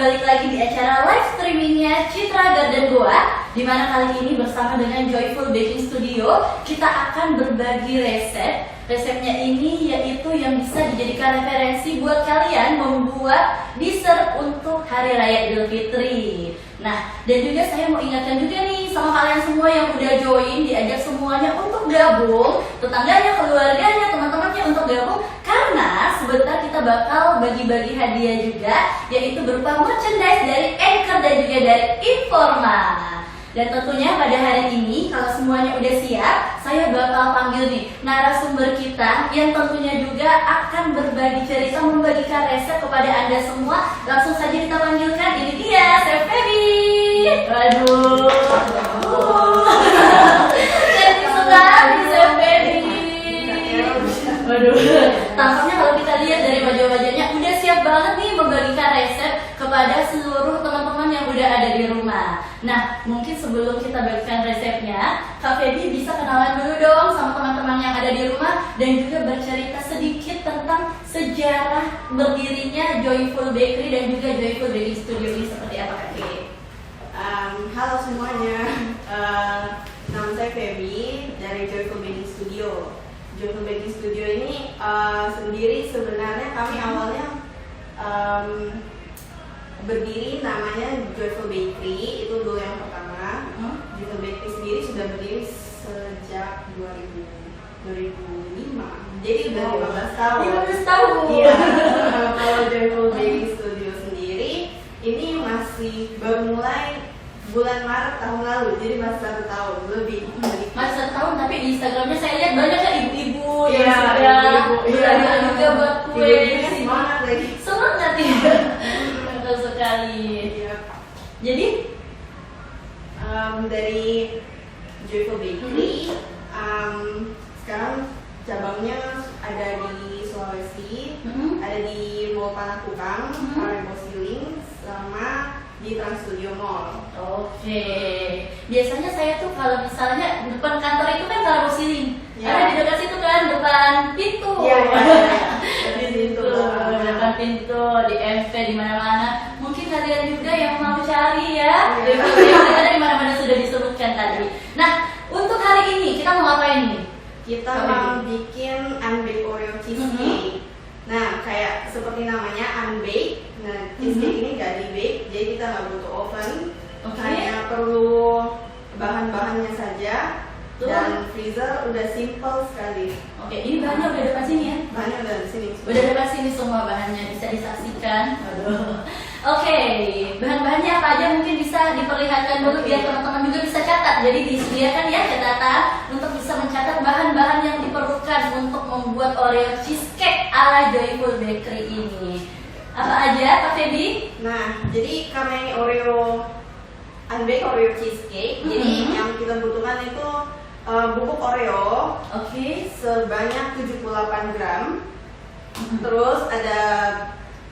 balik lagi di acara live streamingnya Citra Garden Goa, di mana kali ini bersama dengan Joyful Baking Studio kita akan berbagi resep. Resepnya ini yaitu yang bisa dijadikan referensi buat kalian membuat dessert untuk Hari Raya Idul Fitri. Nah, dan juga saya mau ingatkan juga nih sama kalian semua yang udah join, diajak semuanya untuk gabung, tetangganya, keluarganya, teman-temannya untuk gabung, karena sebentar kita bakal bagi-bagi hadiah juga, yaitu berupa merchandise dari Anchor dan juga dari Informa. Dan tentunya pada hari ini, kalau semuanya udah siap, saya bakal panggil nih narasumber kita yang tentunya juga akan berbagi cerita, membagikan resep kepada Anda semua. Langsung saja kita panggilkan, ini dia, Chef Feby. Waduh, cantik sekali Chef Feby. Waduh, tampaknya kalau kita lihat dari wajah-wajahnya udah siap banget nih membagikan resep kepada seluruh teman-teman yang udah ada di rumah. Nah, mungkin sebelum kita bagikan resepnya, Kak Feby bisa kenalan dulu dong sama teman-teman yang ada di rumah dan juga bercerita sedikit tentang sejarah berdirinya Joyful Bakery dan juga Joyful Baking Studio ini seperti apa, Kak Feby? Halo semuanya, nama saya Feby dari Joyful Baking Studio. Joyful Baking Studio ini sendiri sebenarnya kami awalnya berdiri namanya Joyful Bakery, itu dulu yang pertama. Joyful Bakery sendiri sudah berdiri sejak 2005, jadi udah 15 tahun. 15 tahun? Iya. Kalau Joyful Baking Studio sendiri ini masih baru mulai bulan Maret tahun lalu, jadi masih 1 tahun lebih. Masih 1 tahun, tapi di Instagramnya saya lihat banyak ya ibu-ibu Iya, yang sudah ibu-ibu, belajar iya. juga buat kue. Ibu-ibunya semangat lagi. Semangat ya. Betul sekali. Iya. Jadi dari Joyful Bakery, sekarang cabangnya ada di Sulawesi, ada di Mall Panakukang, Palembang Siling, sama di Trans Studio Mall. Oke. Biasanya saya tuh kalau misalnya depan kantor itu kan kalau siling, Ya. ada di dekat situ kan depan pintu. Iya, di situ. Depan pintu, di MV, di mana-mana. Mungkin kalian juga yang mau cari ya. Iya. Ada di mana-mana sudah disebutkan tadi. Nah, untuk hari ini kita mau ngapain nih? Kita mau bikin unbaked Oreo cheesecake. Nah, kayak seperti namanya unbaked. Nah, cheesecake ini nggak di-bake, jadi kita nggak butuh oven. Oke. Hanya perlu bahan-bahannya saja. Tuh. Dan freezer udah simple sekali. Oke, ini bahannya udah depan sini ya. Bahannya udah di sini. Udah depan sini semua bahannya, bisa disaksikan. Aduh. Oke, bahan-bahannya apa aja mungkin bisa diperlihatkan dulu biar teman-teman juga bisa catat. Jadi disediakan ya catatan untuk bisa mencatat bahan-bahan yang diperlukan untuk membuat Oreo cheesecake ala Joyful Bakery ini. Apa aja, Kak Feby? Nah, jadi karena ini unbaked Oreo cheesecake, jadi yang kita butuhkan itu bubuk Oreo. Oke. Sebanyak 78 gram. Terus ada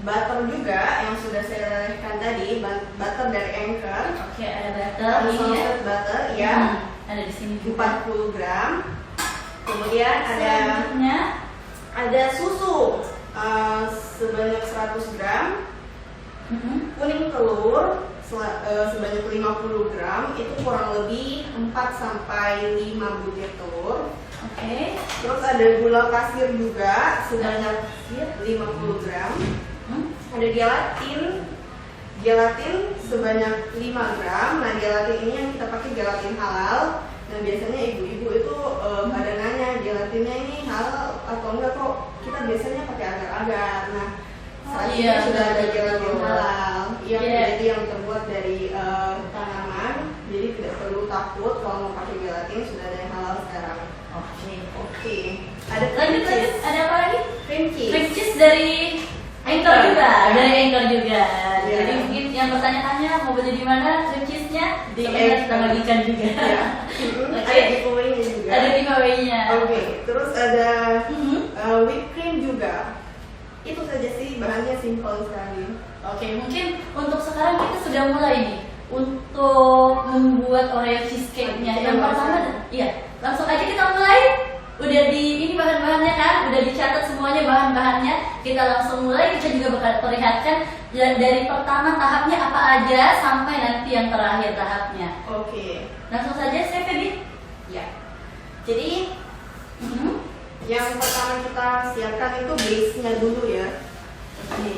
butter juga yang sudah saya lelehkan tadi, butter dari Anchor. Oke, ada butter ini ya. Unsalted butter ya. Ada di sini juga. 40 gram. Kemudian Selanjutnya ada susu sebanyak 100 gram. Kuning telur sebanyak 50 gram, itu kurang lebih 4 sampai 5 butir telur. Oke. Terus ada gula pasir juga sebanyak 50 gram. Ada gelatin sebanyak 5 gram. Nah, gelatin ini yang kita pakai gelatin halal. Nah, biasanya ibu-ibu itu pada nanya gelatinnya ini halal atau enggak, kok kita biasanya pakai agar-agar. Nah, saat ini sudah ada gelatin halal yang jadi yang terbuat dari tanaman, jadi tidak perlu takut kalau mau pakai gelatin, sudah ada yang halal sekarang. Oke. Ada lanjut, ada apa lagi? cream cheese. Cream cheese dari Anchor juga, dari Anchor juga. Ya. Jadi mungkin yang bertanya-tanya mau beli di mana cream cheese-nya, Di sebentar kita Anchor. bagikan juga. Ya. Oke. Ada giveaway-nya juga. Ada giveaway-nya. Oke. Terus ada whipped cream juga. Itu saja sih, bahannya simple sekali. Oke, mungkin untuk sekarang kita sudah mulai nih untuk membuat Oreo cheesecake-nya. Yang pertama, iya, langsung aja kita mulai. Udah di ini bahan-bahannya kan, udah dicatat semuanya. semuanya bahan-bahannya. Kita langsung mulai, kita juga bakal perlihatkan dari pertama tahapnya apa aja sampai nanti yang terakhir tahapnya. Oke. Langsung saja Chef Feby. Ya. Jadi yang pertama kita siapkan itu base-nya dulu ya. Oke.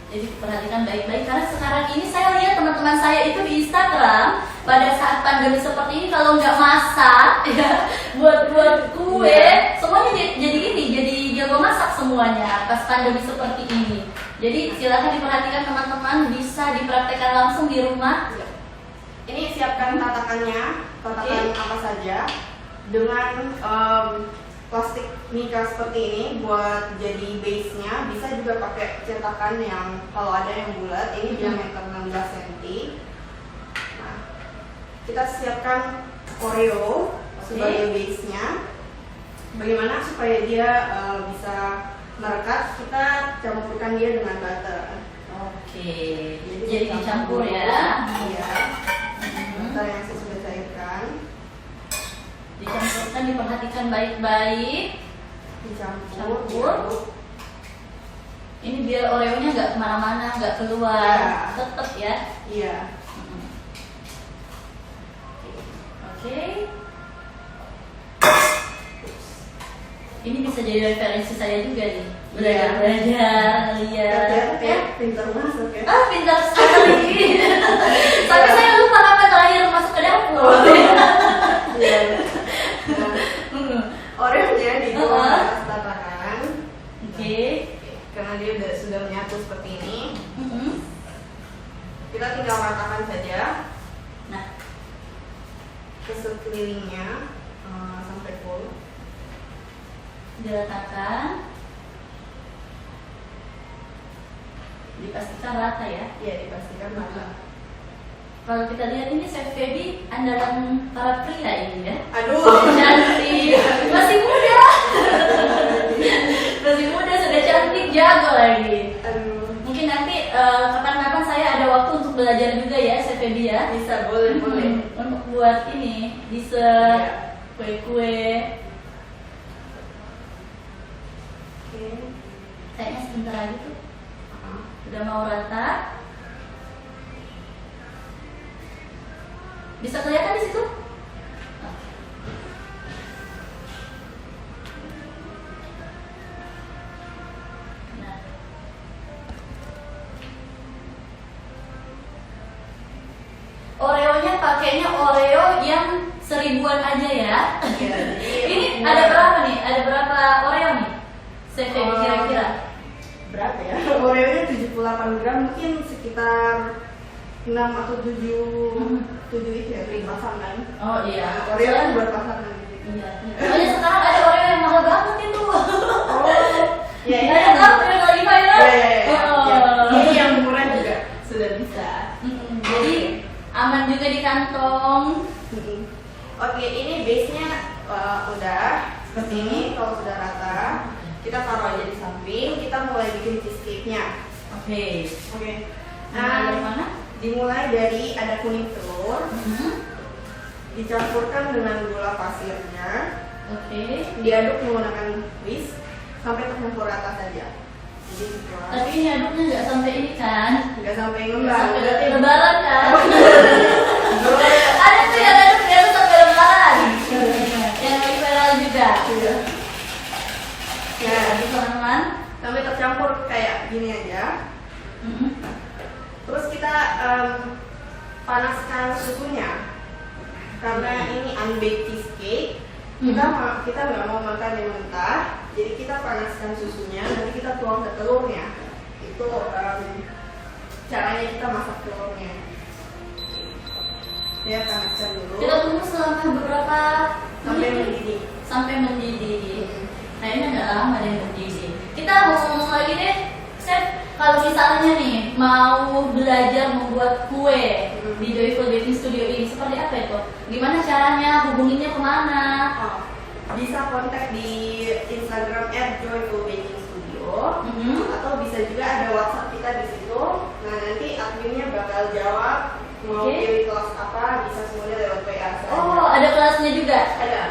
Jadi perhatikan baik-baik karena sekarang ini saya lihat teman-teman saya itu di Instagram pada saat pandemi seperti ini kalau nggak masak ya buat kue semuanya jadi ini jadi jago masak semuanya pas pandemi seperti ini. Jadi silakan diperhatikan teman-teman, bisa dipraktekkan langsung di rumah. Ini siapkan tatakannya, tatakan apa saja dengan plastik mika seperti ini buat jadi base-nya. Bisa juga pakai cetakan yang kalau ada yang bulat. Ini diameter 16 cm. Nah, kita siapkan Oreo sebagai base-nya. Bagaimana supaya dia bisa merekat? Kita campurkan dia dengan butter. Oke. Jadi dicampur ya. Iya. Butter yang saya sudah cairkan. Dicampurkan, diperhatikan baik-baik. Dicampur. Ini biar Oreo-nya nggak kemana-mana, nggak keluar, tetap ya. Iya. Oke. Ini bisa jadi referensi saya juga nih. Belajar, lihat. Ya, pintar masuk ya. Pintar sekali. Tapi saya lupa kapan terakhir masuk ke dapur. Iya. Oreo-nya di bawah atas tatakan. Oke. Karena dia sudah menyatu seperti ini. Kita tinggal ratakan saja. Nah, ke sekelilingnya sampai full. diratakan, dipastikan rata ya. Iya, dipastikan rata. Kalau kita lihat ini Chef Feby andalan para pria ini ya. Aduh, Cantik, masih muda. Masih muda, sudah cantik, jago lagi. aduh. Mungkin nanti kapan-kapan saya ada waktu untuk belajar juga ya Chef Feby ya. Bisa, boleh. Untuk buat ini, dessert, kue-kue. Oke. Kayaknya sebentar lagi tuh. Udah mau rata. Bisa kelihatan di situ? Nah. Oreo-nya pakainya Oreo yang 1000-an aja ya. Ini ada berapa nih? Ada berapa Oreo nih? Chef Feby kira-kira? Berapa ya? Oreo-nya 78 gram, mungkin sekitar 6 atau 7 itu ya, beli pasangan. Oh iya. Oreo kan buat pasangan gitu. Iya. Soalnya sekarang ada Oreo yang mahal banget itu. Oh, ya, Ada tahu yang lagi viral? ya. Oh. Ini yang murah juga sudah bisa. Jadi aman juga di kantong. Oke, ini base-nya udah seperti ini. Kalau sudah rata, kita taruh aja di samping. Kita mulai bikin cheesecake-nya. Oke. Nah, Dari mana? dimulai dari ada kuning telur, dicampurkan dengan gula pasirnya, diaduk menggunakan whisk sampai tercampur rata saja. Jadi Tapi ini aduknya nggak sampai ini kan? nggak sampai Nggak ngembang. sampai berarti lebaran kan? Ada tuh yang aduk yang sampai lebaran. Yang lagi viral juga. Ya, Aduk teman-teman. sampai tercampur kayak gini aja. Terus kita panaskan susunya. Karena ini unbaked cheesecake, kita nggak mau makan yang mentah, jadi kita panaskan susunya, nanti kita tuang ke telurnya. Itu caranya kita masak telurnya. Saya panaskan dulu. Kita tunggu selama beberapa Sampai menit. mendidih. Sampai mendidih. Nah ini agak lama deh mendidih. Kita ngomong lagi deh, Chef. Kalau misalnya nih mau belajar membuat kue di Joyful Baking Studio ini, seperti apa itu? Gimana caranya? Hubunginya kemana? Bisa kontak di Instagram @joyfulbakingstudio, atau bisa juga ada WhatsApp kita di situ. Nah nanti adminnya bakal jawab mau pilih kelas apa, bisa semuanya lewat WA saja. Oh, ada kelasnya juga. Ada.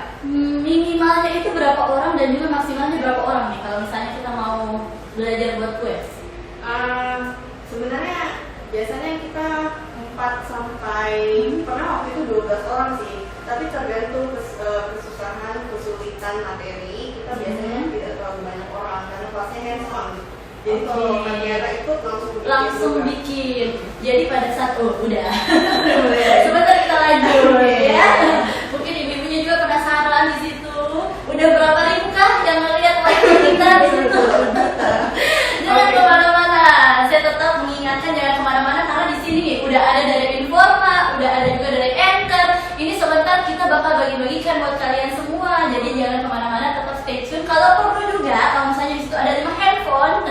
Minimalnya itu berapa orang dan juga maksimalnya berapa orang nih kalau misalnya kita mau belajar buat kue? Sebenarnya biasanya kita 4 sampai pernah waktu itu 12 orang sih, tapi tergantung kesusahan, kesulitan materi. Kita biasanya tidak terlalu banyak orang karena kelasnya hands on. Jadi kalau Nagiara ikut langsung bikin. Jadi pada saat udah sebentar kita lanjut ya. Mungkin ibu-ibunya juga penasaran di situ. Udah berapa ribu kah yang melihat live kita di situ? Jangan kemana-mana. Saya tetap mengingatkan jangan kemana-mana karena di sini udah ada dari Informa, udah ada juga dari Anchor. Ini sebentar kita bakal bagi-bagikan buat kalian semua. Jadi jangan kemana-mana, tetap stay tune. Kalau perlu juga, kalau misalnya di situ ada 5 handphone,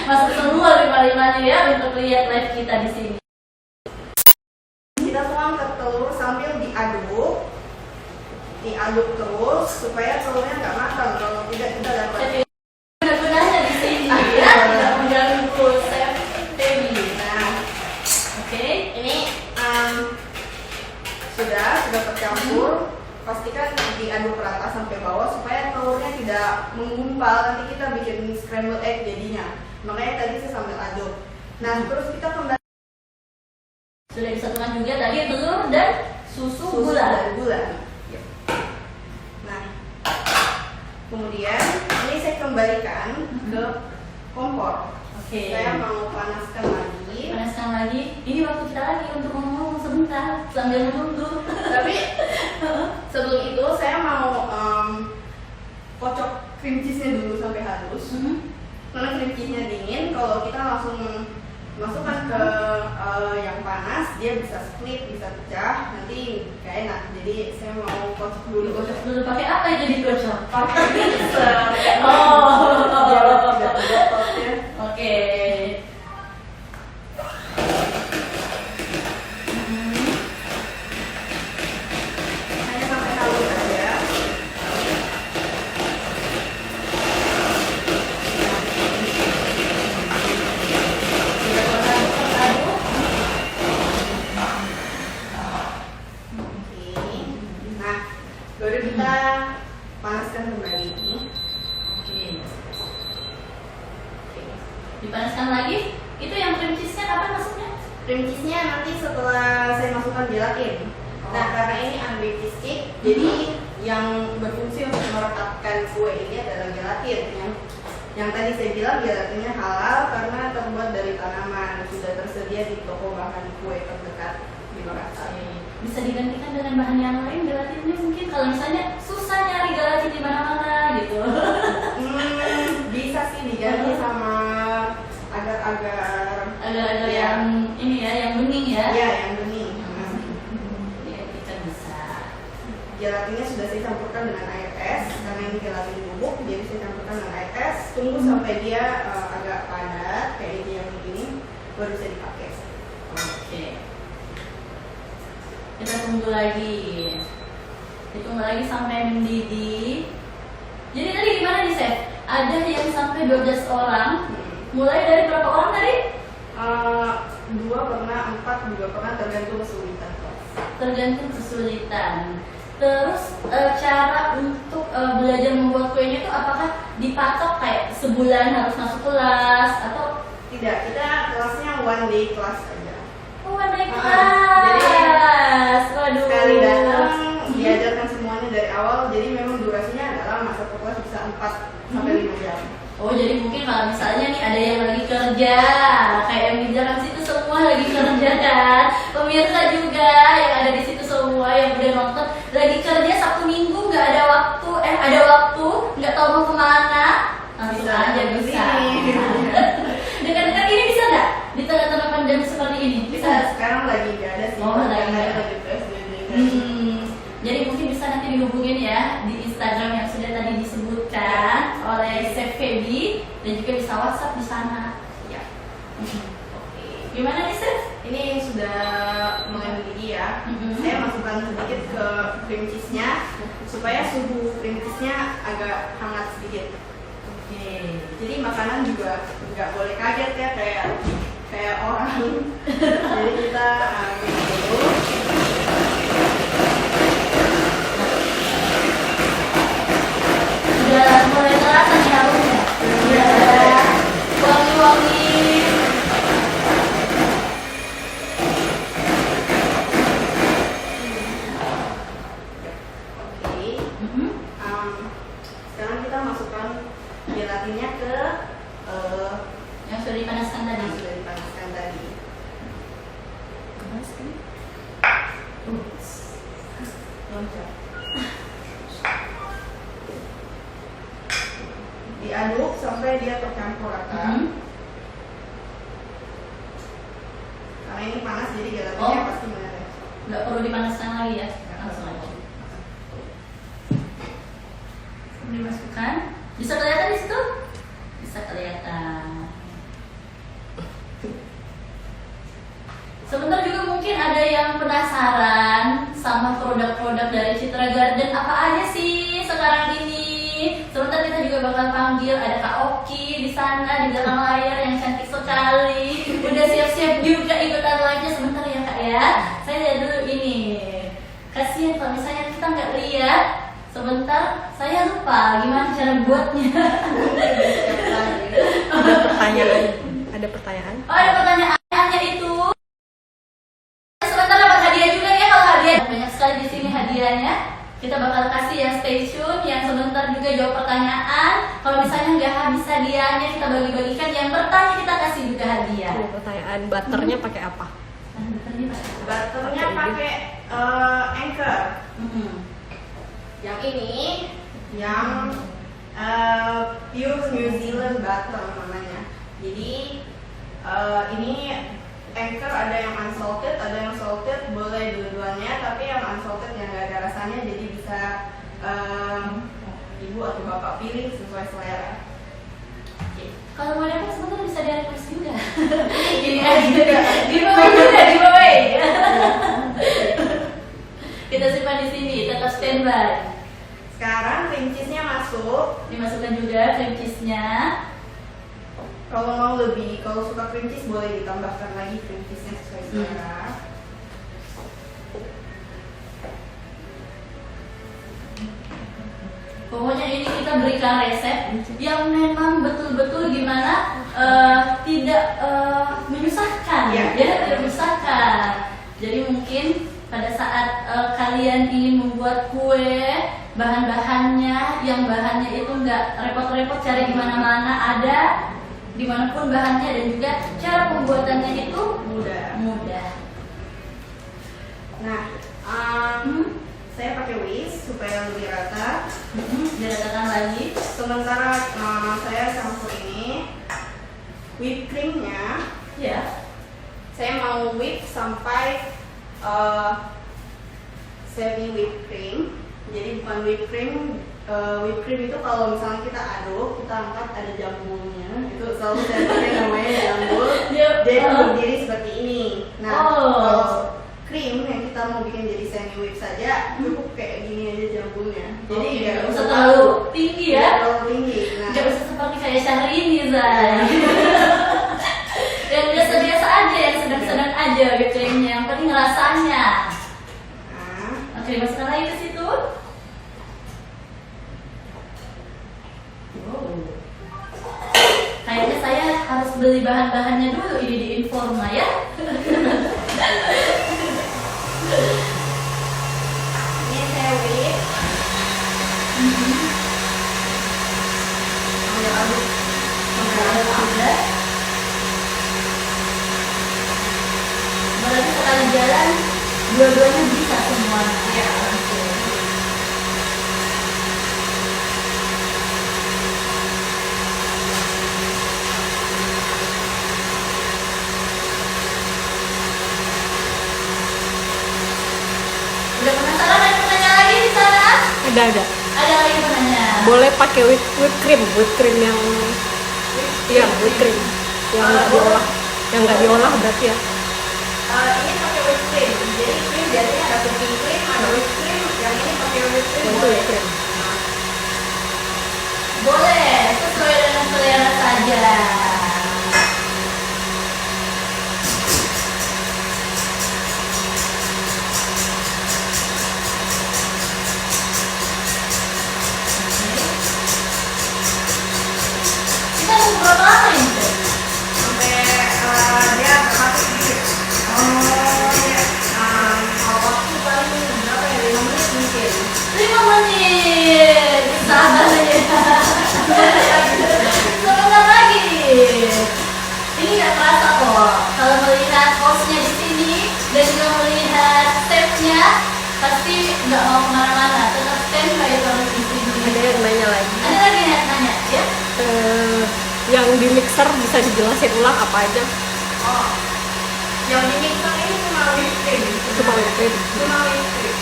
masuk semua 5-5-nya ya untuk lihat live kita di sini. Kita tuangkan telur sambil diaduk terus supaya telurnya nggak matang. Kalau tidak kita dapat Benar-benarnya di sini ya, tidak mengganggu chef Feby. Nah, Oke, ini sudah tercampur. Pastikan diaduk rata sampai bawah supaya telurnya tidak menggumpal. Nanti kita bikin scramble egg jadinya. Makanya tadi saya sambil aduk. Nah, terus kita kembali sudah disatukan juga tadi telur dan susu gula. dan gula. Nah, kemudian ini saya kembalikan ke kompor. Oke. Saya mau panaskan lagi. Panaskan lagi. Ini waktu kita lagi untuk ngomong sebentar sambil menunggu. Tapi sebelum itu saya mau kocok cream cheese-nya dulu sampai halus. Karena cream cheese-nya dingin, kalau kita langsung masukkan ke yang panas, dia bisa split, bisa pecah, nanti gak enak. Jadi saya mau kocok dulu. Kocok dulu pakai apa ya jadi kocok? Pakai mixer. Oh. Biar tidak tergotok ya. Oke. Hanya sampai halus aja. Nah, baru kita panaskan kembali ini. Oke. Dipanaskan lagi. Itu yang cream cheese-nya kapan masuknya? Cream cheese-nya nanti setelah saya masukkan gelatin. Nah, karena ini unbaked cheesecake, jadi yang berfungsi untuk merekatkan kue ini adalah gelatin. Yang tadi saya bilang gelatinnya halal karena terbuat dari tanaman, sudah tersedia di toko bahan kue terdekat di Makassar. Bisa digantikan dengan bahan yang lain gelatinnya mungkin kalau misalnya susah nyari gelatin di mana-mana gitu. Bisa sih diganti sama agar-agar Agak-agak ya. yang ini ya, yang bening ya. Ya, yang bening. Ya, kita bisa. Gelatinnya sudah saya campurkan dengan air es karena ini gelatin bubuk, jadi saya campurkan dengan air es. Tunggu sampai dia agak padat kayak ini yang begini, baru bisa dipakai. Oke. Kita tunggu lagi. Ditunggu lagi sampai mendidih. Jadi tadi gimana nih, Chef? Ada yang sampai 12 orang. Mulai dari berapa orang tadi? 2 pernah, 4 juga pernah, tergantung kesulitan kelas. Tergantung kesulitan. Terus cara untuk belajar membuat kuenya itu apakah dipatok kayak sebulan harus masuk kelas atau Tidak, kita kelasnya one day kelas aja. one day Jadi, kelas? Waduh. Sekali datang diajarkan semuanya dari awal, jadi memang durasinya adalah masa per kelas bisa 4 sampai 5 jam. Oh, jadi mungkin kalau misalnya nih ada yang lagi kerja, kayak yang di Jakarta situ semua lagi kerja kan. Pemirsa juga yang ada di situ semua yang udah nonton lagi kerja Sabtu Minggu nggak ada waktu, ada waktu nggak tahu mau kemana, langsung aja bisa. Dekat-dekat ini bisa nggak di tengah-tengah pandemi seperti ini? Bisa, sekarang lagi nggak ada sih. Oh, lagi nggak ada. lagi PSBB. Jadi mungkin bisa nanti dihubungin ya di Instagram yang sudah tadi disebutkan oleh Chef Feby dan juga bisa WhatsApp di sana. Ya. Oke. Gimana nih, Chef? Ini sudah mulai mendidih ya. Mhm. Saya masukkan sedikit ke cream cheese-nya supaya suhu cream cheese-nya agak hangat sedikit. Oke. Jadi makanan juga nggak boleh kaget ya kayak orang. Jadi kita dulu. Sudah mulai terasa Sekarang kita masukkan gelatinnya ke yang sudah dipanaskan tadi. yang sudah dipanaskan tadi. Loncat. Diaduk sampai dia tercampur rata. Karena ini panas jadi gelatinnya pasti meleleh. Nggak perlu dipanaskan lagi ya, langsung aja. Dimasukkan. Bisa kelihatan di situ? Bisa kelihatan. Sebentar juga mungkin ada yang penasaran sama produk-produk dari Citra Garden apa aja sih sekarang ini. Sebentar kita juga bakal panggil ada Kak Oki di sana di belakang layar yang cantik sekali. Udah siap-siap juga ikutan live-nya sebentar ya Kak ya. Saya lihat dulu ini. Kasihan kalau misalnya kita nggak lihat. Sebentar, saya lupa gimana cara buatnya. Ada pertanyaan. Ada pertanyaan. Oh, ada pertanyaannya itu. Sebentar dapat hadiah juga ya kalau hadiah. Banyak sekali di sini hadiahnya. Kita bakal kasih yang stay tune, yang sebentar juga jawab pertanyaan. Kalau misalnya nggak habis hadiahnya kita bagi-bagikan. Yang bertanya kita kasih juga hadiah. Ada pertanyaan, butternya pakai apa? Butternya pakai Anchor. Yang ini yang pure New Zealand butter namanya. Jadi ini Anchor ada yang unsalted, ada yang salted, boleh dua-duanya. Tapi yang unsalted yang nggak ada rasanya, jadi bisa ibu atau bapak pilih sesuai selera. Kalau mau dapat sebentar bisa di request juga. Gini aja, giveaway juga, giveaway. Kita simpan di sini, tetap standby. Sekarang cream cheese-nya masuk. Dimasukkan juga cream cheese-nya. Kalau mau lebih, kalau suka cream cheese boleh ditambahkan lagi cream cheese-nya sesuai selera. Pokoknya ini kita berikan resep yang memang betul-betul gimana tidak menyusahkan, Ya. ya tidak menyusahkan. Jadi mungkin pada saat kalian ingin membuat kue, bahan-bahannya yang bahannya itu nggak repot-repot cari di mana-mana, ada dimanapun bahannya, dan juga cara pembuatannya itu mudah. Nah, saya pakai whisk supaya lebih rata. Diratakan lagi. Sementara saya campur ini whipped creamnya, Ya. saya mau whip sampai semi whipped cream. Jadi bukan whipped cream. Whipped cream itu kalau misalnya kita aduk, kita angkat ada jambulnya. Itu selalu saya pakai namanya jambul. Jadi berdiri seperti ini. Nah, kalau krim yang kita mau bikin jadi semi whip saja, cukup kayak gini aja jambulnya. Jadi nggak usah terlalu tinggi ya. nggak terlalu tinggi. Nah, Gak usah seperti kayak Syahrini, Zay. Yang biasa-biasa aja, yang sedang-sedang aja gitu yang penting rasanya. nah, Oke, masukkan lagi ke situ. Kayaknya saya harus beli bahan-bahannya dulu ini di Informa ya. ini saya whip. Ambil aduk sampai rata. Sudah. Berarti sekali jalan dua-duanya bisa semuanya. Ya. Udah penasaran, ada pertanyaan lagi di sana? Ada. Ada lagi pertanyaan? Boleh pakai whipped cream yang iya whipped cream yang nggak diolah berarti ya. Ini pakai whipped cream. Jadi cream biasanya ada cooking cream, ada whipped cream. Yang ini pakai whipped cream. Yang itu boleh. whipped cream. Boleh, sesuai dengan selera saja. Kita mau berapa lama ini? Teh? Sampai dia termasuk sedikit. Oh, Kalau waktu paling berapa ya? 5 menit mungkin. 5 menit. Sabar ya. nanya lagi. Ada lagi yang nanya ya? Yang di mixer bisa dijelasin ulang apa aja? Oh, yang di mixer ini cuma whipped cream. Cuma whipped cream. Cuma whipped cream.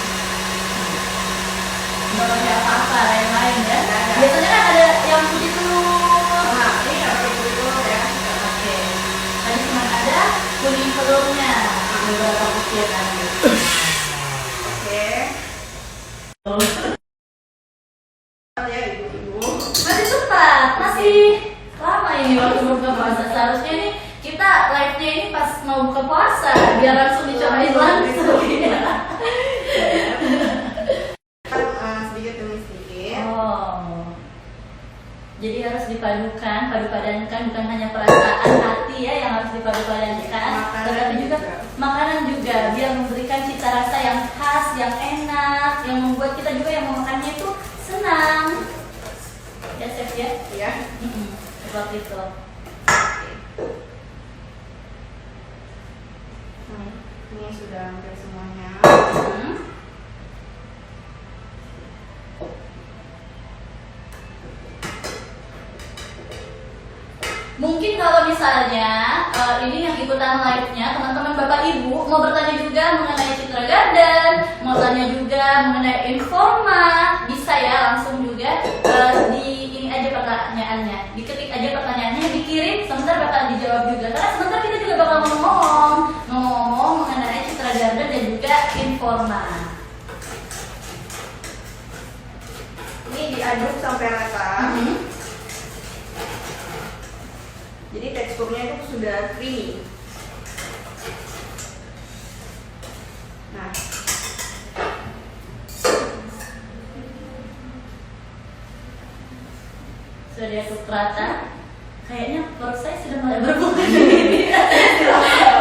Nggak pakai apa-apa lain-lain ya? Nggak ada. Biasanya kan ada yang putih telur. Nah, ini nggak pakai putih telur ya. Oke. Tadi cuma ada kuning telurnya. Beberapa butiran. Oke. Ya ibu-ibu. Masih cepat, masih lama ini waktu buka puasa. Seharusnya nih kita live-nya ini pas mau buka puasa biar langsung dicobain langsung ya. Sedikit demi sedikit. Oh. Jadi harus dipadukan, padu-padankan bukan hanya perasaan hati ya yang harus dipadu-padankan, tetapi juga makanan juga biar memberikan cita rasa yang khas, yang enak, yang membuat kita juga yang memakannya itu senang. Ya chef ya? Iya. Seperti itu. Ini sudah hampir semuanya. Mungkin kalau misalnya ini yang ikutan live-nya teman-teman Bapak Ibu mau bertanya juga mengenai Citra Garden, mau tanya juga mengenai Informa, bisa ya langsung juga di ini aja pertanyaannya, diketik aja pertanyaannya, dikirim, sebentar bakal dijawab juga. Karena sebentar kita juga bakal ngomong mengenai Citra Garden dan juga Informa. Ini diaduk sampai rata. Jadi teksturnya itu sudah creamy. Nah, Sudah diaduk rata. Kayaknya perut saya sudah mulai berbunga.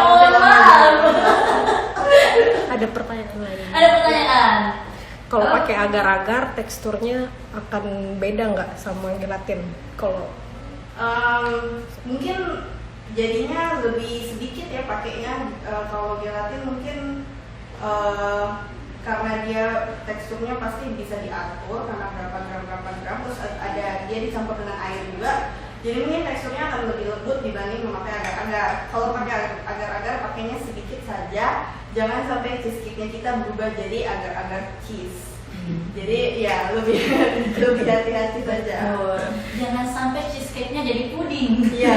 Mohon maaf. Ada pertanyaan lain. Ada pertanyaan. Kalau pakai agar-agar teksturnya akan beda nggak sama gelatin? Kalau mungkin jadinya lebih sedikit ya pakainya. Kalau gelatin mungkin karena dia teksturnya pasti bisa diatur karena berapa gram terus ada dia dicampur dengan air juga, jadi mungkin teksturnya akan lebih lembut dibanding memakai agar-agar. Kalau pakai agar-agar pakainya sedikit saja, jangan sampai cheesecake-nya kita berubah jadi agar-agar cheese. Jadi ya lebih hati-hati saja. Jangan sampai cheesecake-nya jadi puding. Iya.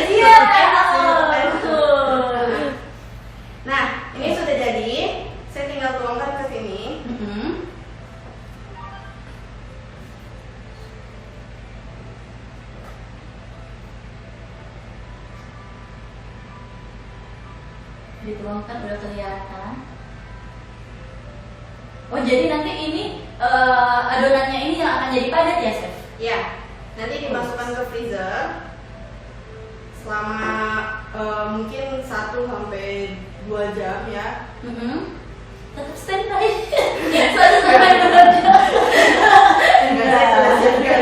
Iya. Betul. Nah, ini sudah jadi. Saya tinggal tuangkan ke sini. Dituangkan udah kelihatan. Oh jadi nanti ini adonannya ini yang akan jadi padat ya chef? Ya, nanti dimasukkan ke freezer selama mungkin 1 sampai 2 jam ya. Tetap standby. 1 sampai 2 jam. Enggak, saya sudah siapkan.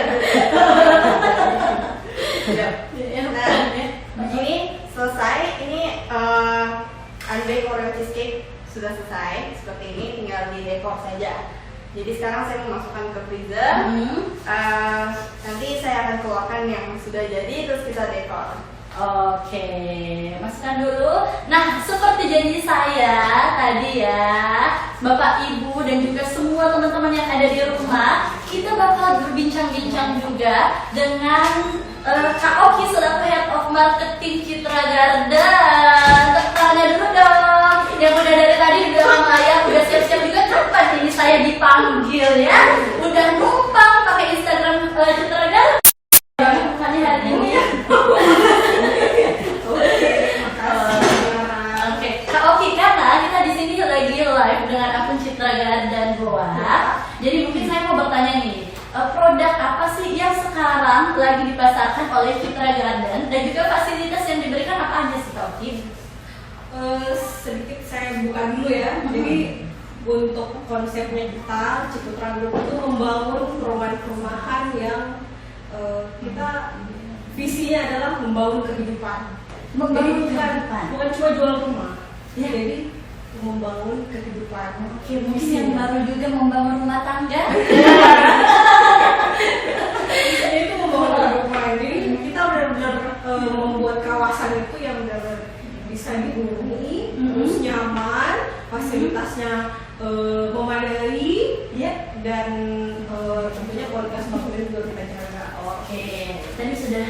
Nah, ini selesai. Ini unbake Oreo cheesecake sudah selesai seperti ini, tinggal di dekor saja. Jadi sekarang saya memasukkan ke freezer. Nanti saya akan keluarkan yang sudah jadi terus kita dekor. Oke, masukkan dulu. Nah, seperti janji saya tadi ya, Bapak Ibu dan juga semua teman-teman yang ada di rumah, kita bakal berbincang-bincang juga dengan Kak Oki selaku Head of Marketing Citra Garden. Tanya dulu dong, yang udah dari tadi di belakang layar udah siap-siap juga, kapan ini saya dipanggil ya? Udah numpang pakai Instagram Citra Garden. Bukannya hari ini ya. Oke, Kak Oki, karena kita di sini lagi live dengan akun Citra Garden Goa. Jadi mungkin saya mau bertanya nih, produk apa sih yang sekarang lagi dipasarkan oleh Citra Garden dan juga fasilitas yang diberikan apa aja sih Kak Oki? Sedikit saya buka dulu ya. Jadi untuk konsepnya kita Citra Group itu membangun perumahan-perumahan yang kita visinya adalah membangun kehidupan. Membangun Jadi kehidupan. bukan cuma jual rumah. Ya. Jadi membangun kehidupan. Oke, mungkin yang baru juga membangun rumah tangga. fasilitasnya memadai, Ya. dan tentunya kualitas bangunan juga kita jaga. Oke, tadi sudah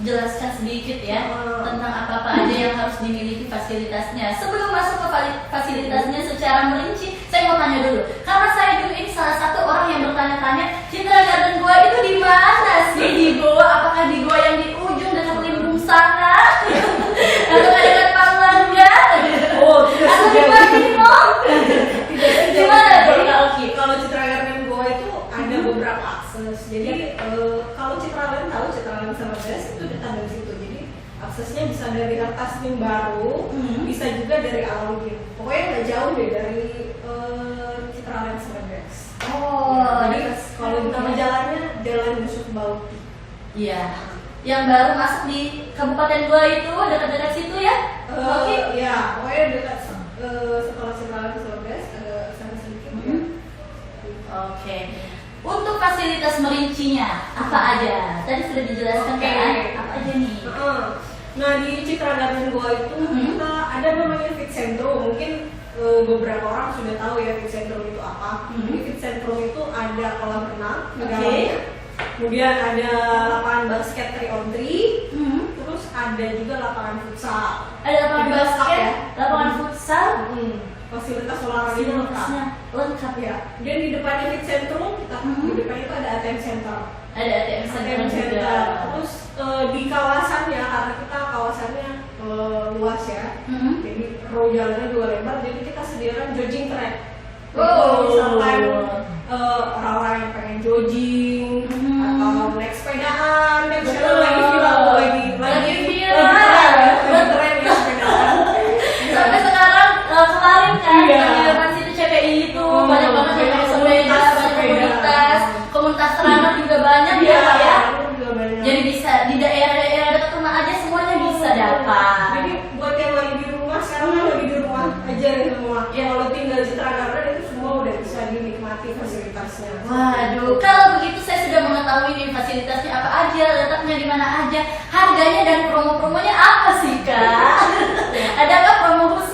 jelaskan sedikit ya Hmm. tentang apa-apa aja yang harus dimiliki fasilitasnya. Sebelum masuk ke fasilitasnya secara merinci, saya mau tanya dulu. Karena saya juga ini salah satu orang yang bertanya-tanya, Citra Garden Goa itu di mana sih di Goa? Apakah di Goa yang di ujung dekat Limbung sana? Atau dekat Palangga? Oh, tidak Atau di sejauh Marino? Gimana tuh Kak Oki? Kalau Citra Garden Goa itu ada beberapa akses. Jadi kalau Citraland tahu Citraland sama Best itu dekat dari situ. Jadi aksesnya bisa dari atas Ring Baru, bisa juga dari Alauddin. Pokoknya nggak jauh deh dari Citraland sama Best. Oh, Jadi kalau nama jalannya Jalan Yusuf Bauti. iya. Yang baru masuk di Kabupaten Goa itu dekat-dekat situ ya? Oke. Ya, pokoknya dekat setelah Citraland sama Best ada sana sedikit ya. Oke. Untuk fasilitas merincinya apa aja? Tadi sudah dijelaskan Oke. kan? Apa aja nih? Nah, di Citra Garden Goa itu kita ada namanya Fit Centrum. Mungkin beberapa orang sudah tahu ya Fit Centrum itu apa. Jadi Fit Centrum itu ada kolam renang di Oke. dalamnya. Kemudian ada lapangan basket 3-on-3. Terus ada juga lapangan futsal. Ada lapangan Jadi lengkap basket, ya. lapangan futsal, Fasilitas olahraga fasilitasnya lengkap. lengkap ya. Dan di depannya Fit Centrum, di depannya itu ada ATM Center. Ada ATM Center ATM juga. Center. Terus di kawasannya, karena kita kawasannya luas ya, jadi row jalannya juga lebar, jadi kita sediakan jogging track. Jadi kalau misalkan orang-orang yang pengen jogging atau naik sepedaan, naik Betul. lagi viral, Lagi viral. lagi tren ya sepedaan. Sampai sekarang kemarin kan Iya. di depan situ CPI itu banyak banget yang pakai sepeda, banyak komunitas runner juga banyak ya Kak ya. juga banyak. Jadi bisa di daerah-daerah dekat rumah aja semuanya bisa dapat. Jadi buat yang lagi di rumah sekarang kan lagi di rumah aja nih semua. Ya. Kalau tinggal di Citra Garden itu semua udah bisa dinikmati fasilitasnya. Waduh, kalau begitu saya sudah mengetahui nih fasilitasnya apa aja, letaknya di mana aja, harganya dan promo-promonya apa sih Kak? Adakah promo khusus?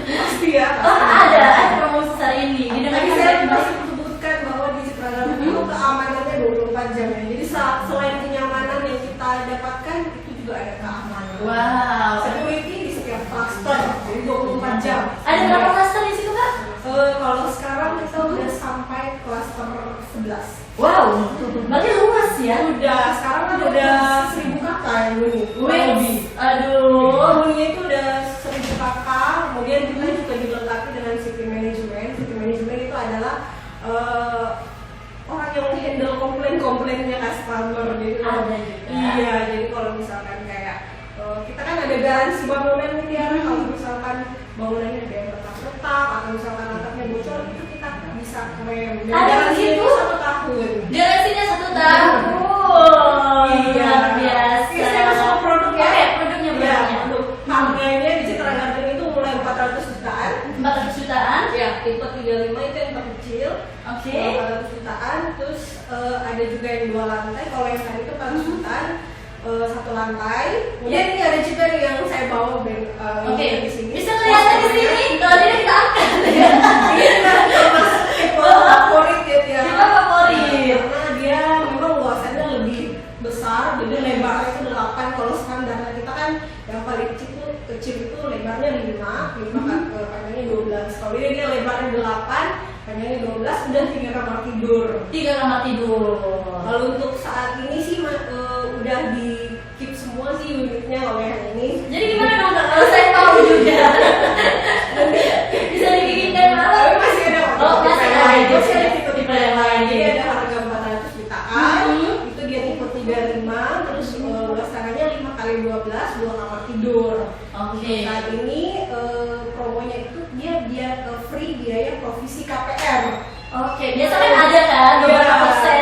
Pasti ya. Oh, ada promo khusus hari ini. Tadi Didengarkan saya dari masih sebutkan bahwa di Citra Garden itu keamanannya 24 jam ya. Jadi selain kenyamanan yang kita dapatkan itu juga ada keamanan. Wow. Security di setiap cluster, jadi 24 jam. Ada berapa klaster di situ Kak? Kalau sekarang kita udah sampai klaster 11. Wow, berarti luas ya? Udah, sekarang kan udah 1000 kakak yang lebih. Wih, aduh. Penghuninya itu udah 1000 kakak, kemudian kita juga dilengkapi dengan city management. City management itu adalah orang yang handle komplain-komplainnya customer gitu. Ada juga. Iya, jadi kalau misalkan kayak kita kan ada garansi bangunan gitu ya, kalau misalkan bangunannya ada yang retak-retak atau misalkan atapnya bocor itu kita bisa klaim. Dan Ada garansinya begitu? itu 1 tahun. Garansinya 1 tahun. Iya. Luar biasa. Iya, saya masuk ke produknya. Oke, produknya Iya, berikutnya. produk. Harganya di Citra Garden itu mulai 400 jutaan. 400 jutaan. Ya, tipe 35 itu yang terkecil. Oke. 400 jutaan. Terus ada juga yang 2 lantai. Kalau yang tadi itu 400 jutaan. 1 lantai. Kemudian ini ada juga nih yang saya bawa Oke. di sini. Bisa kelihatan di sini. Kalau tidak kita angkat. Ini kan termasuk tipe favorit ya tiap. Tipe favorit. Karena dia memang luasannya lebih besar, jadi lebarnya itu 8. Kalau standarnya kita kan yang paling kecil itu lebarnya 5 kan panjangnya 12. Kalau ini dia lebarnya 8, panjangnya 12, udah 3 kamar tidur. 3 kamar tidur. Kalau untuk saat ini sih udah di keep semua sih unitnya oleh yang ini. Jadi gimana dong Kak? Kalau saya mau juga. Bisa dibikinkan apa? Tapi masih ada Oh, masih ada. masih ada tipe-tipe yang lain. Jadi Iya. ada harga 400 jutaan, itu dia tipe 35, terus luas tanahnya 5x12, 2 kamar tidur. Oke. Saat ini promonya itu dia free biaya provisi KPR. Oke, biasa kan ada kan beberapa persen.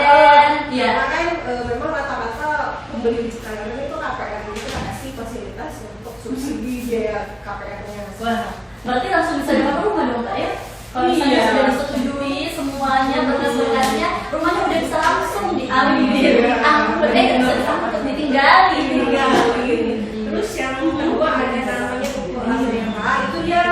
Iya. Karena kan memang rata-rata pembeli di Citra Garden itu KPR, jadi kita kasih fasilitas untuk subsidi biaya KPR-nya. Wah, berarti langsung bisa dapat rumah dong Kak ya? Kalau misalnya Iya. sudah disetujui semuanya berkas-berkasnya, rumahnya udah bisa langsung diambil, Iya. bisa untuk ditinggali. Terus yang kedua ada namanya pupuk Azreka, itu dia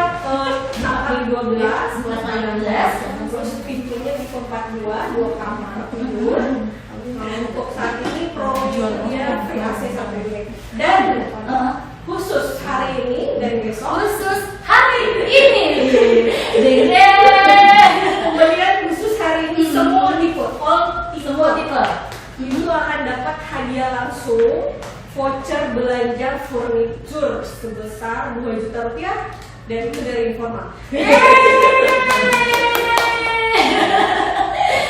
Ibu akan dapat hadiah langsung voucher belanja furniture sebesar 2 juta rupiah dan itu dari Informa.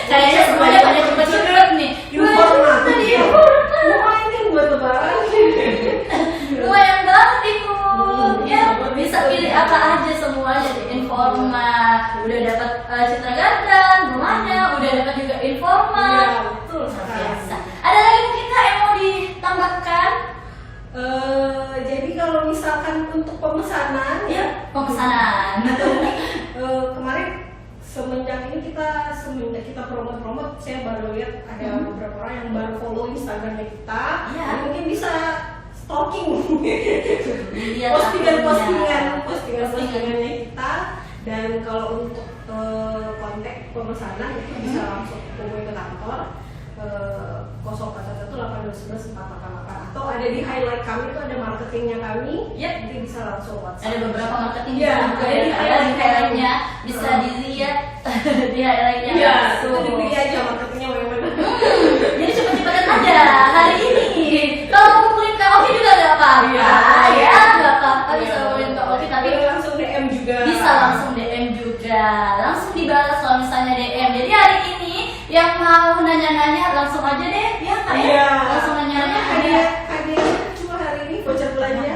Kayaknya semuanya pada cepet-cepet nih. Informa. Tadi Lumayan kan buat lebaran. lumayan banget itu. Ya, bisa pilih apa aja semuanya di Informa. Udah dapat Citra Garden, rumahnya, udah dapat juga Informa. Iya, betul Luar sekali. biasa. Ada lagi mungkin Kak yang mau ditambahkan? Jadi kalau misalkan untuk pemesanan Ya, pemesanan. kemarin semenjak kita promote, saya baru lihat ada beberapa orang yang baru follow Instagramnya kita. Iya. Jadi mungkin bisa stalking Lihat postingannya kita. Dan kalau untuk kontak pemesanan itu bisa langsung hubungi ke kantor 0411821 atau ada di highlight kami itu ada marketingnya kami. Yep. Nanti bisa langsung WhatsApp. Ada beberapa marketing Iya, juga ada di ya, highlight-nya. highlightnya bisa dilihat di highlightnya Iya, langsung. itu dipilih aja marketingnya bagaimana. Jadi cepet-cepetan aja hari ini. Kalau ngumpulin Kak Oki juga nggak apa-apa. Iya. Ya, nggak apa-apa bisa ngumpulin Kak Oki, tapi Tapi langsung DM juga. bisa langsung DM juga, langsung dibalas kalau misalnya DM. Jadi hari ini yang mau nanya-nanya langsung aja deh, ya Kak ya. Iya. Langsung nanya-nanya hadiah cuma hari ini voucher belanja.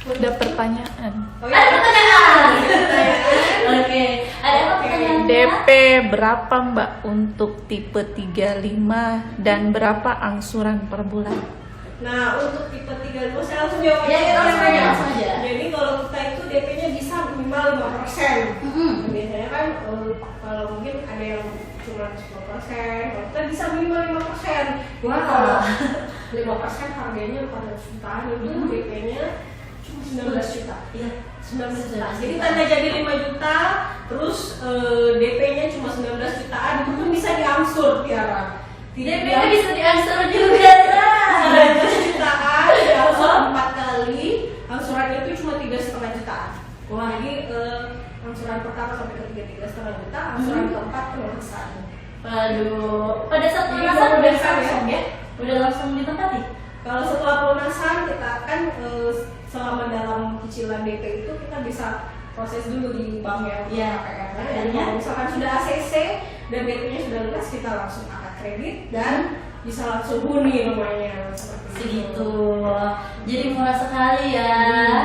Ada pertanyaan. Oh, Ada pertanyaan. Oke, ada apa pertanyaan? DP berapa Mbak untuk tipe 35 dan berapa angsuran per bulan? Nah, untuk tipe 35 saya langsung jawab Ya, aja. langsung aja. Jadi kalau kita itu DP-nya bisa minimal 5%. Biasanya kan kalau mungkin ada yang cuma 10%, kalau kita bisa minimal 5%. Wah, kalau 5% harganya 400 jutaan itu DP-nya cuma 19 juta. Iya. 19 juta. Jadi tanda jadi 5 juta, terus DP-nya cuma 19 jutaan, itu pun bisa diangsur, Tiara. DP-nya bisa diangsur juga. 19 jutaan, diangsur 4 kali, angsurannya itu cuma 3,5 jutaan. Wah, jadi angsuran pertama sampai ketiga 3,5 juta, angsuran keempat pelunasan. Waduh, pada saat Jadi pelunasan baru udah besar ya? langsung ya? Udah langsung ditempati? Kalau setelah pelunasan kita akan selama dalam cicilan DP itu kita bisa proses dulu di bank ya, Iya. KPR. KPR-nya. Dan kalau misalkan sudah ACC dan DP-nya sudah lunas, kita langsung angkat kredit dan bisa langsung huni rumahnya seperti itu. Segitu. Jadi murah sekali ya.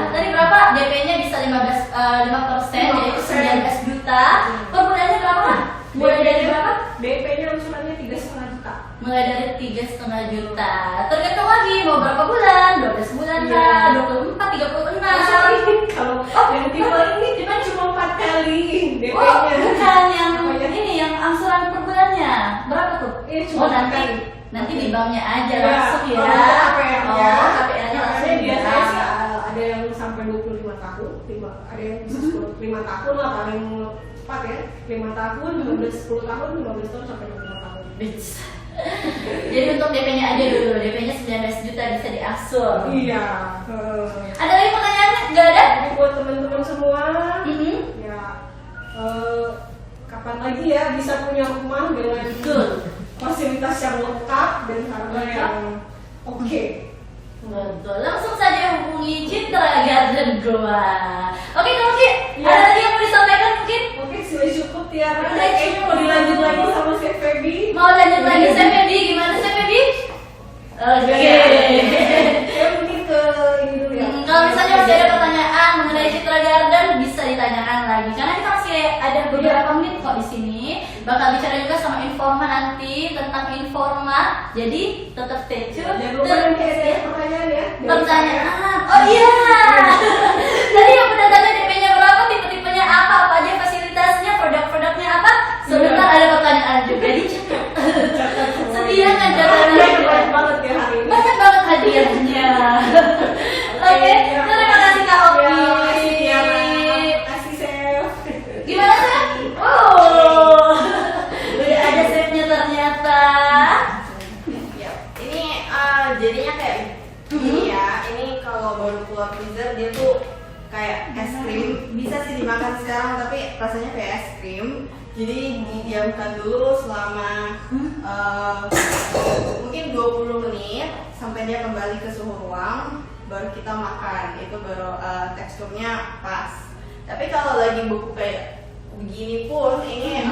Tadi berapa? DP-nya bisa 5%, yaitu 19 juta. Per bulannya berapa? Mulai dari berapa? DP-nya angsurannya 3,5 juta. Mulai dari 3,5 juta. Tergantung lagi mau berapa bulan, 12 bulan kah, 24, 36. Kalau Oh, yang tipe ini kita cuma 4 kali DP-nya. Oh, bukan yang Oh, ya. ini yang angsuran per bulannya. Berapa tuh? Ini cuma Oh, nanti kali. nanti di banknya aja Ya, langsung ya. kalau KPR-nya, Oh, KPR-nya langsung di biasanya sih bank. ada yang sampai 25 tahun, ada yang bisa 5 tahun lah paling cepat ya. 5 tahun, 10 tahun, 15 tahun sampai 25 tahun. Bitch. Jadi untuk DP-nya aja dulu, DP-nya 19 juta bisa diangsur. Iya. Ada lagi pertanyaannya? Nggak ada? Jadi buat teman-teman semua, Mhm. ya kapan lagi ya bisa punya rumah dengan Betul. fasilitas yang lengkap dan harga yang oke. Betul. Langsung saja hubungi Citra Garden Goa. Oke, Kak Oki, Ya. ada lagi yang mau disampaikan mungkin? Oke, sudah cukup Tiara. Udah Kayaknya cukup. mau dilanjut lagi sama Chef Feby. Mau lanjut lagi, Chef Feby? Gimana Chef Feby? Oke. Ya mungkin ke ini dulu ya. Kalau misalnya masih ada pertanyaan mengenai Citra Garden, bisa ditanyakan lagi. Karena kita masih ada beberapa menit kok di sini. Bakal bicara juga sama Informa nanti tentang Informa. Jadi tetap stay tune. Jangan lupa nanti ada pertanyaan ya. Pertanyaan. Oh iya. Tadi yang udah tanya DP-nya berapa, tipe-tipenya apa aja fasilitasnya, produk-produknya apa. Sebentar ada pertanyaan juga dicatat. Sediakan Banyak catatan. banget ya hari ini. Banyak banget hadiahnya. Oke, terima kasih Kak Oki. Ya, makasih Tiara. Makasih Chef. Gimana Chef? Oh, udah ada chefnya ternyata. Ya, ini jadinya kayak ini ya. Ini kalau baru keluar freezer dia tuh kayak es krim. Bisa sih dimakan sekarang tapi rasanya kayak es krim. Jadi didiamkan dulu selama mungkin 20 menit sampai dia kembali ke suhu ruang, baru kita makan. Itu baru teksturnya pas. Tapi kalau lagi beku kayak begini pun ini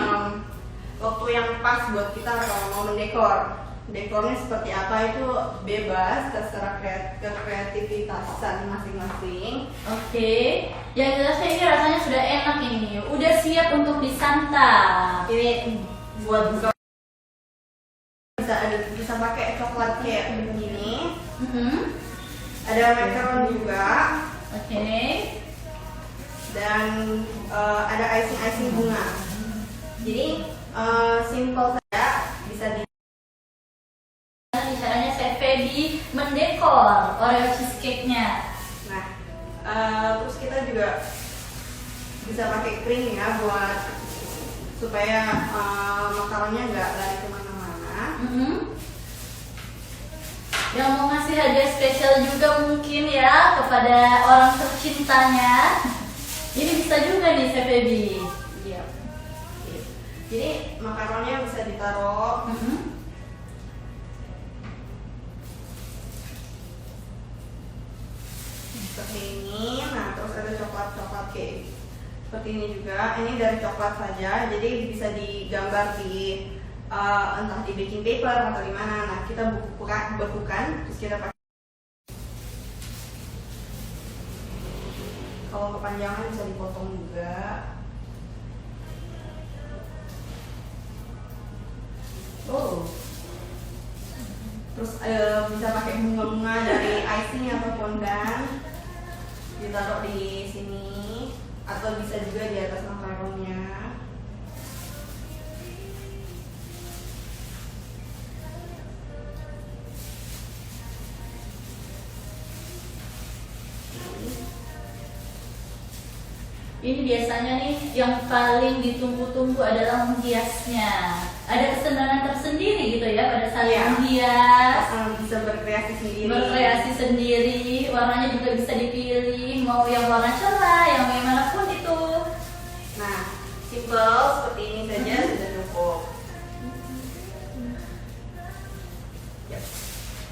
waktu yang pas buat kita kalau mau mendekor. Dekornya seperti apa itu bebas, terserah kreativitasan masing-masing. Oke, yang jelasnya ini rasanya sudah enak ini, udah siap untuk disantap. Ini buat buka bisa pakai coklat kayak begini. Ada macaron juga. Oke. Dan ada icing bunga. Jadi simple saja, bisa di caranya Chef Feby mendekor Oreo cheesecake-nya. Nah, terus kita juga bisa pakai krim ya buat supaya makaronnya nggak lari kemana-mana. Yang mau ngasih hadiah spesial juga mungkin ya kepada orang tercintanya. Ini bisa juga nih Chef Feby. Iya. Jadi makaronnya bisa ditaruh. Seperti ini. Nah, terus ada coklat cake seperti ini juga. Ini dari coklat saja, jadi bisa digambar di entah di baking paper atau di mana. Nah, kita bekukan terus kita pakai. Kalau kepanjangan bisa dipotong juga. Oh. Terus bisa pakai bunga-bunga dari icing atau fondant, ditaruh di sini atau bisa juga di atas makaronnya. Ini biasanya nih yang paling ditunggu-tunggu adalah menghiasnya. Ada kesenangan tersendiri gitu ya pada saat menghias. Bisa berkreasi sendiri. Berkreasi sendiri, warnanya juga bisa dipilih, mau yang warna cerah, yang mana pun itu. Nah, simple seperti ini saja sudah cukup.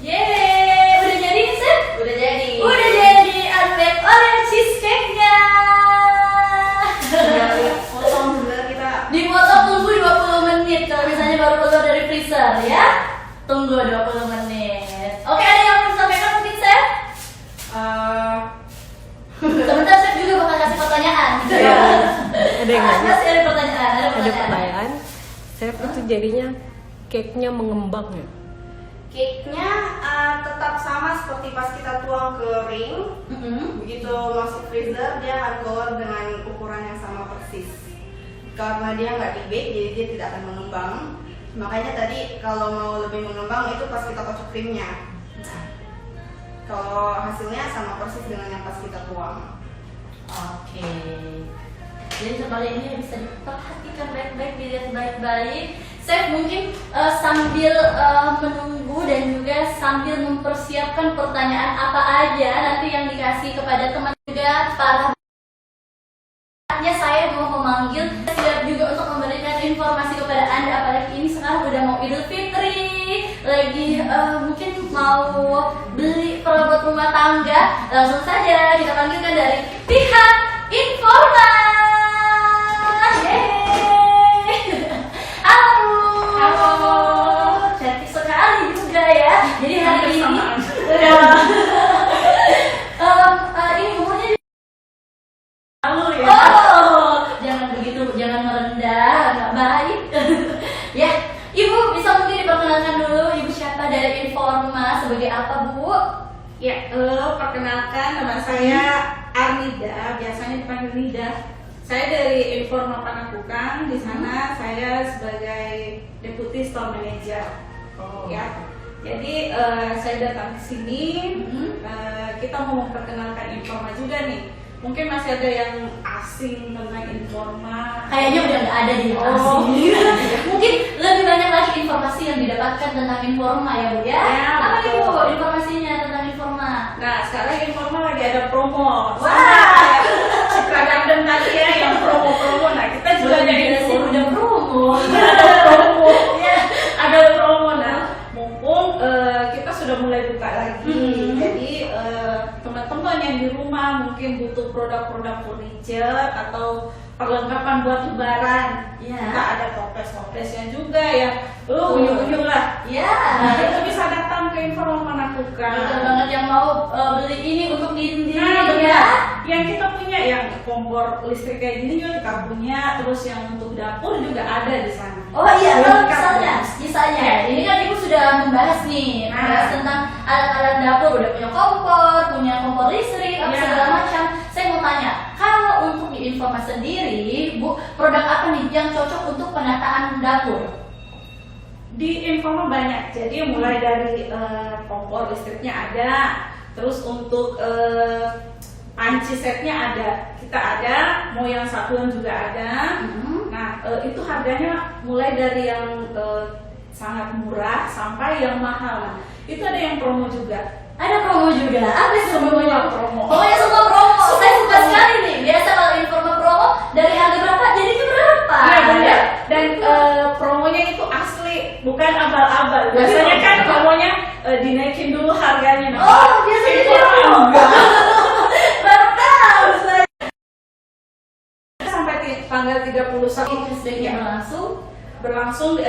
Yeay, udah jadi nih Chef? Udah jadi. Udah jadi unwrap Oreo cheesecake-nya. Potong sebentar kita. Dipotong tunggu 20 menit kalau misalnya baru keluar dari freezer ya. Tunggu 20 menit. Oke, ada yang mau disampaikan mungkin Chef? Sebentar Chef juga bakal kasih pertanyaan. Ya, ada yang nanya. Masih ada pertanyaan, Ada pertanyaan. Chef itu jadinya cake-nya mengembang ya? Cake-nya tetap sama seperti pas kita tuang ke ring. Begitu masuk freezer dia akan keluar dengan ukuran yang sama persis. Karena dia nggak di bake jadi dia tidak akan mengembang. Makanya tadi kalau mau lebih mengembang itu pas kita kocok krimnya. Kalau hasilnya sama persis dengan yang pas kita tuang. Oke. Jadi seperti ini bisa diperhatikan baik-baik, dilihat baik-baik. Chef mungkin sambil menunggu dan juga sambil mempersiapkan pertanyaan apa aja nanti yang dikasih kepada teman juga para saya mau memanggil siap juga untuk memberikan informasi kepada Anda, apalagi ini sekarang udah mau Idul Fitri, lagi mungkin mau beli perabot rumah tangga. Langsung saja kita panggilkan dari pihak Informa. Yeay. Halo, cantik sekali juga ya. Jadi hari ini ini umurnya ya. Oh, jangan begitu, jangan merendah, nggak baik. Ya, Ibu bisa mungkin diperkenalkan dulu, Ibu siapa dari Informa, sebagai apa Bu? Ya, perkenalkan nama saya Arnida, biasanya dipanggil Nida. Saya dari Informa Panakukang, di sana saya sebagai Deputy Store Manager. Ya, jadi saya datang ke sini, kita mau memperkenalkan Informa juga nih. Mungkin masih ada yang asing tentang Informa. Kayaknya udah nggak ada di asing. Mungkin lebih banyak lagi informasi yang didapatkan tentang Informa ya Bu ya. Ya, Apa nih betul. Bu informasinya tentang Informa? Nah, sekarang Informa lagi ada promo. Wah. Citra Garden tadi ya yang promo-promo. Nah, kita juga Luar jadi biasa, udah promo promo. Ya, ada promo. Nah, mumpung kita sudah mulai buka lagi, jadi teman-teman yang di rumah mungkin butuh produk-produk furniture atau perlengkapan buat lebaran, kita ada toples-toplesnya juga ya, unyu-unyu lah. Nah, itu bisa datang ke Informa Panakukang. Betul banget, yang mau beli ini untuk diri ya. Yang kita punya yang kompor listrik kayak gini juga kita punya, terus yang untuk dapur juga ada di sana. Oh iya, kalau misalnya, ini kan Ibu sudah membahas nih, membahas tentang alat-alat dapur, udah punya kompor listrik, segala macam. Saya mau tanya, kalau untuk di Informa sendiri, Bu, produk apa nih yang cocok untuk penataan dapur? Di Informa banyak, jadi mulai dari kompor listriknya ada, terus untuk panci setnya ada, kita ada, mau yang satuan juga ada. Nah, itu harganya mulai dari yang sangat murah sampai yang mahal. Nah, itu ada yang promo juga. Ada promo juga. Apa sih promonya? Promo. Pokoknya semua promo. Saya suka sekali nih. Biasa kalau Informa promo dari harga berapa jadinya berapa? Iya benar. Dan promonya itu asli, bukan abal-abal. Biasanya kan promonya dinaikin dulu harganya. Nah, Oh, biasanya dia enggak. baru tahu saya. Sampai tanggal 31 Cashback-nya berlangsung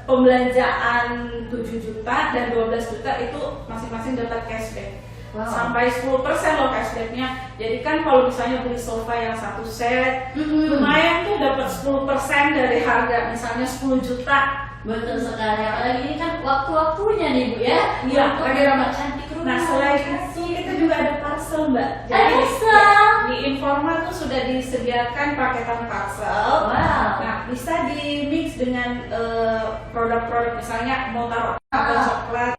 pembelanjaan 7 juta dan 12 juta itu masing-masing dapat cashback. Wow. Sampai 10% loh cashbacknya. Jadi kan kalau misalnya beli sofa yang satu set, lumayan tuh dapat 10% dari harga, misalnya 10 juta. Betul sekali. Apalagi ini kan waktu-waktunya nih Bu ya. Iya, Untuk lagi ramai. cantik rumah. Nah selain itu kita juga ada parcel Mbak. Ada parcel? Di Informa tuh sudah disediakan paketan parcel. Wow. Nah bisa di mix dengan produk-produk, misalnya mau taruh atau coklat.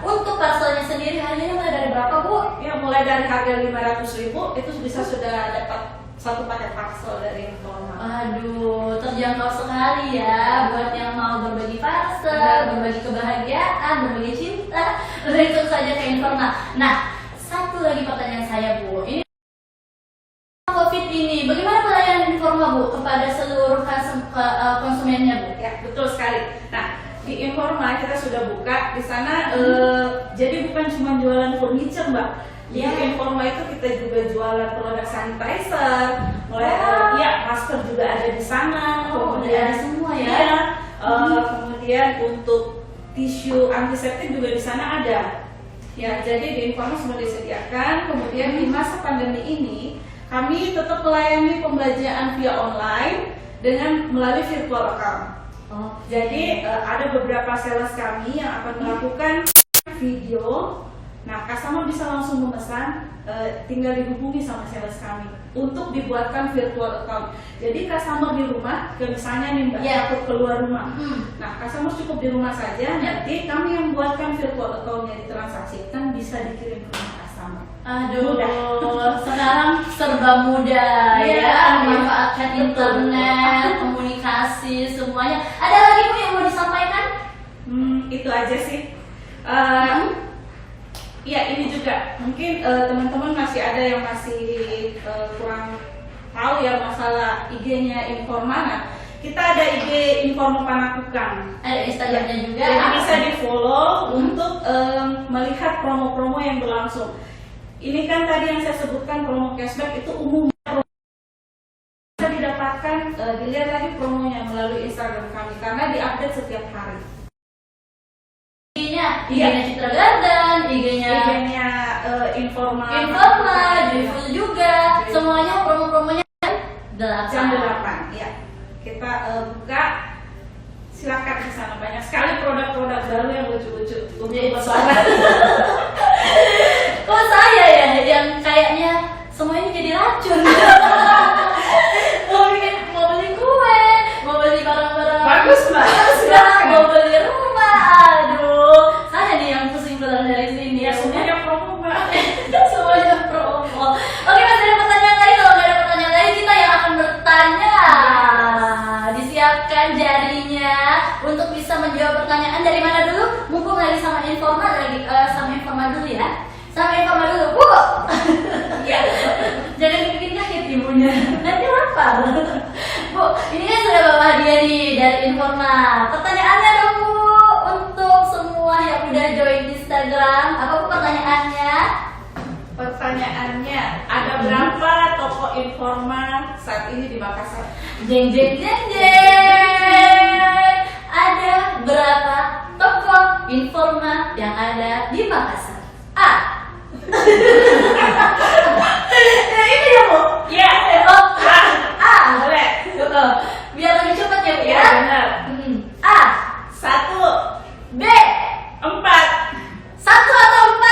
Untuk parcelnya sendiri harganya mulai dari berapa Bu? Ya mulai dari harga 500.000 itu bisa sudah dapat satu paket parcel dari Informa. Aduh, terjangkau sekali ya buat yang mau berbagi parcel, berbagi kebahagiaan, berbagi cinta, langsung saja ke Informa. Nah, satu lagi pertanyaan saya Bu, ini COVID ini, bagaimana pelayanan Informa Bu kepada seluruh konsumennya Bu? Ya betul sekali. Nah di Informa kita sudah buka di sana, jadi bukan cuma jualan furniture Mbak. Di Informa itu kita juga jualan produk sanitizer, mulai masker juga ada di sana. ada Kemudian semua ya. Iya, kemudian untuk tisu antiseptik juga di sana ada. Ya, jadi di Informa semua disediakan. Kemudian di masa pandemi ini kami tetap melayani pembelajaran via online dengan melalui virtual account. Jadi ada beberapa sales kami yang akan melakukan video. Nah, customer bisa langsung memesan, tinggal dihubungi sama sales kami untuk dibuatkan virtual account. Jadi customer di rumah, misalnya nih Mbak, takut keluar rumah. Nah, customer cukup di rumah saja, nanti kami yang buatkan virtual account-nya ditransaksikan, bisa dikirim ke rumah customer. Aduh, sekarang serba mudah ya, memanfaatkan internet, komunikasi, semuanya. Ada lagi Bu yang mau disampaikan? Itu aja sih. Ya ini juga mungkin teman-teman masih ada yang masih kurang tahu ya masalah IG-nya Informa. Nah, kita ada IG Informa Panakukang. Ada Instagramnya juga. Jadi bisa di follow untuk melihat promo-promo yang berlangsung. Ini kan tadi yang saya sebutkan promo cashback itu umum. Bisa didapatkan, dilihat lagi promonya melalui Instagram kami karena diupdate setiap hari. IG-nya Citra Garden, IG-nya Informa, Joyful juga. Semuanya promo-promonya jam 8 ya. Kita buka, silakan ke sana, banyak sekali produk-produk baru yang lucu-lucu untuk lebaran. Kok saya ya yang kayaknya semuanya jadi racun. mau beli kue, mau beli barang-barang Bagus Mbak, silakan. mau beli rumah. Aduh, saya nih yang pusing pulang dari sini. Ya semuanya promo Mbak. Semuanya promo. Oke Mas, ada pertanyaan lagi? Kalau nggak ada pertanyaan lagi, kita yang akan bertanya. Disiapkan jarinya untuk bisa menjawab pertanyaan. Dari mana dulu? Mumpung lagi sama Informa, sama Informa dulu ya. Sama Informa dulu, Bu. Jangan bikin kaget ibunya. Nanti lapar. bawa hadiah nih dari Informa. Pertanyaannya dong Bu, untuk semua yang udah join Instagram, apa Bu pertanyaannya? Pertanyaannya, ada berapa toko Informa saat ini di Makassar? Jeng jeng jeng jeng. Ada berapa toko Informa yang ada di Makassar? A. Nah, ini ya Bu. Ya, Oh, A. boleh. Biar lebih cepat ya Bu Ya, ya. benar. A. 1, B. 4. 1 atau 4?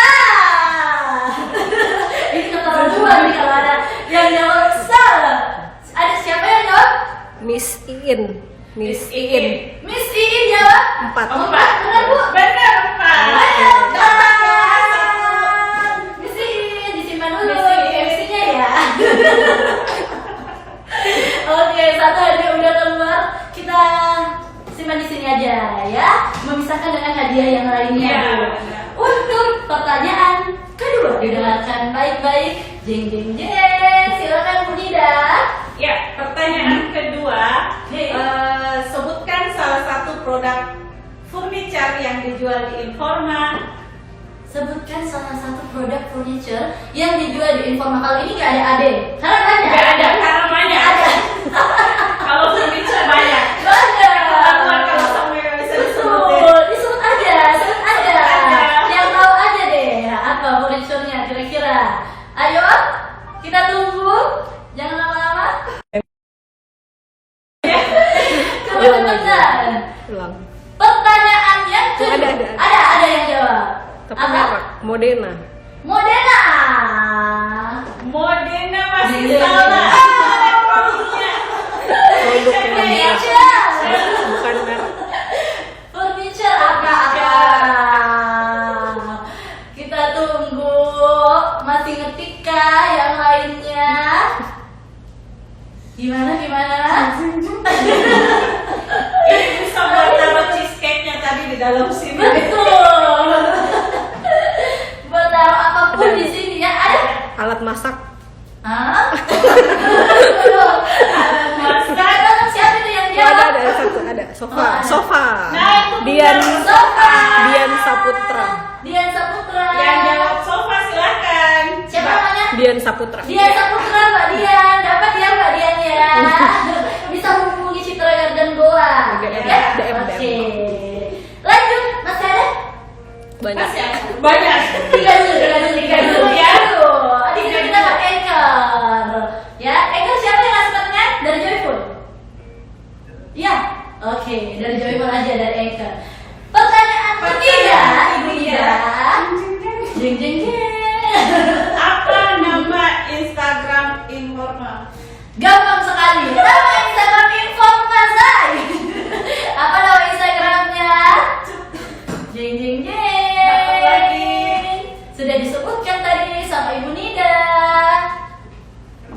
Ini keterlaluan nih kalau ada yang jawab salah. Ada siapa yang jawab? Miss Iin. Miss Iin. Miss Iin jawab 4. 4. Benar Bu? Benar, 4. Ayo, Dapat ya, 1. Miss Iin disimpan dulu Miss Iin. MC-nya ya. Oke, 1 hadiah udah keluar. Kita simpan di sini aja ya. Memisahkan dengan hadiah yang lainnya. Ya, Bu. benar. Untuk pertanyaan kedua, didengarkan baik-baik. Jeng jeng jeng. Silakan Bu Nida. Ya, pertanyaan kedua. Oke. Sebutkan salah satu produk furniture yang dijual di Informa. Sebutkan salah satu produk furniture yang dijual di Informa. Kalau ini nggak ada ade, karena banyak. Nggak ada, karena banyak. Ada. Kalau furniture banyak. Banyak. Keterlaluan kalau sampai nggak bisa disebutin. Betul, disebut aja, sebut aja. aja. Yang tahu aja deh, apa furniture-nya kira-kira. Ayo, kita tunggu. Jangan lama-lama. Cepat-cepatan. Ulang. Pertanyaan yang kedua. Ada. Ada yang jawab. Tapi Apa? merek Modena. Modena. Modena masih Iya. salah. Produknya. Produk yang Furniture. bukan merek. Furniture apa? Kita tunggu. Masih ngetik kah yang lainnya? Gimana? Ini bisa buat taruh cheesecake-nya tadi di dalam sini. Betul. Buat taruh apapun di sini ya. Ada. Alat masak. Hah? Masak. Siapa itu yang Oh, jawab? ada satu, ada. Sofa. Oh, ada. Sofa. Nah, itu Dian benar. Sofa. Dian Saputra. Dian Saputra. Yang jawab sofa silakan. Siapa namanya? Dian Saputra. Dian Saputra, Mbak Dian. Dapat ya Mbak Dian ya. Bisa menghubungi Citra Garden Goa. DM. Ya? DM. Oke. Lanjut, masih ada? Banyak. Masih ada. Banyak. Tiga dulu ya. Di sini kita dapat Anchor. Ya, Anchor siapa yang ngasih pertanyaan? Dari Joyful. Ya, oke, dari Joyful aja dari Anchor. Pertanyaan ketiga, Ibu Ida. Jeng jeng jeng. Apa nama Instagram Informa? Gampang sekali. Nama Instagram Informa Zai. Apa nama Instagramnya? Jeng jeng jeng. Dapat lagi. Sudah disebutkan tadi sama Ibu Nida.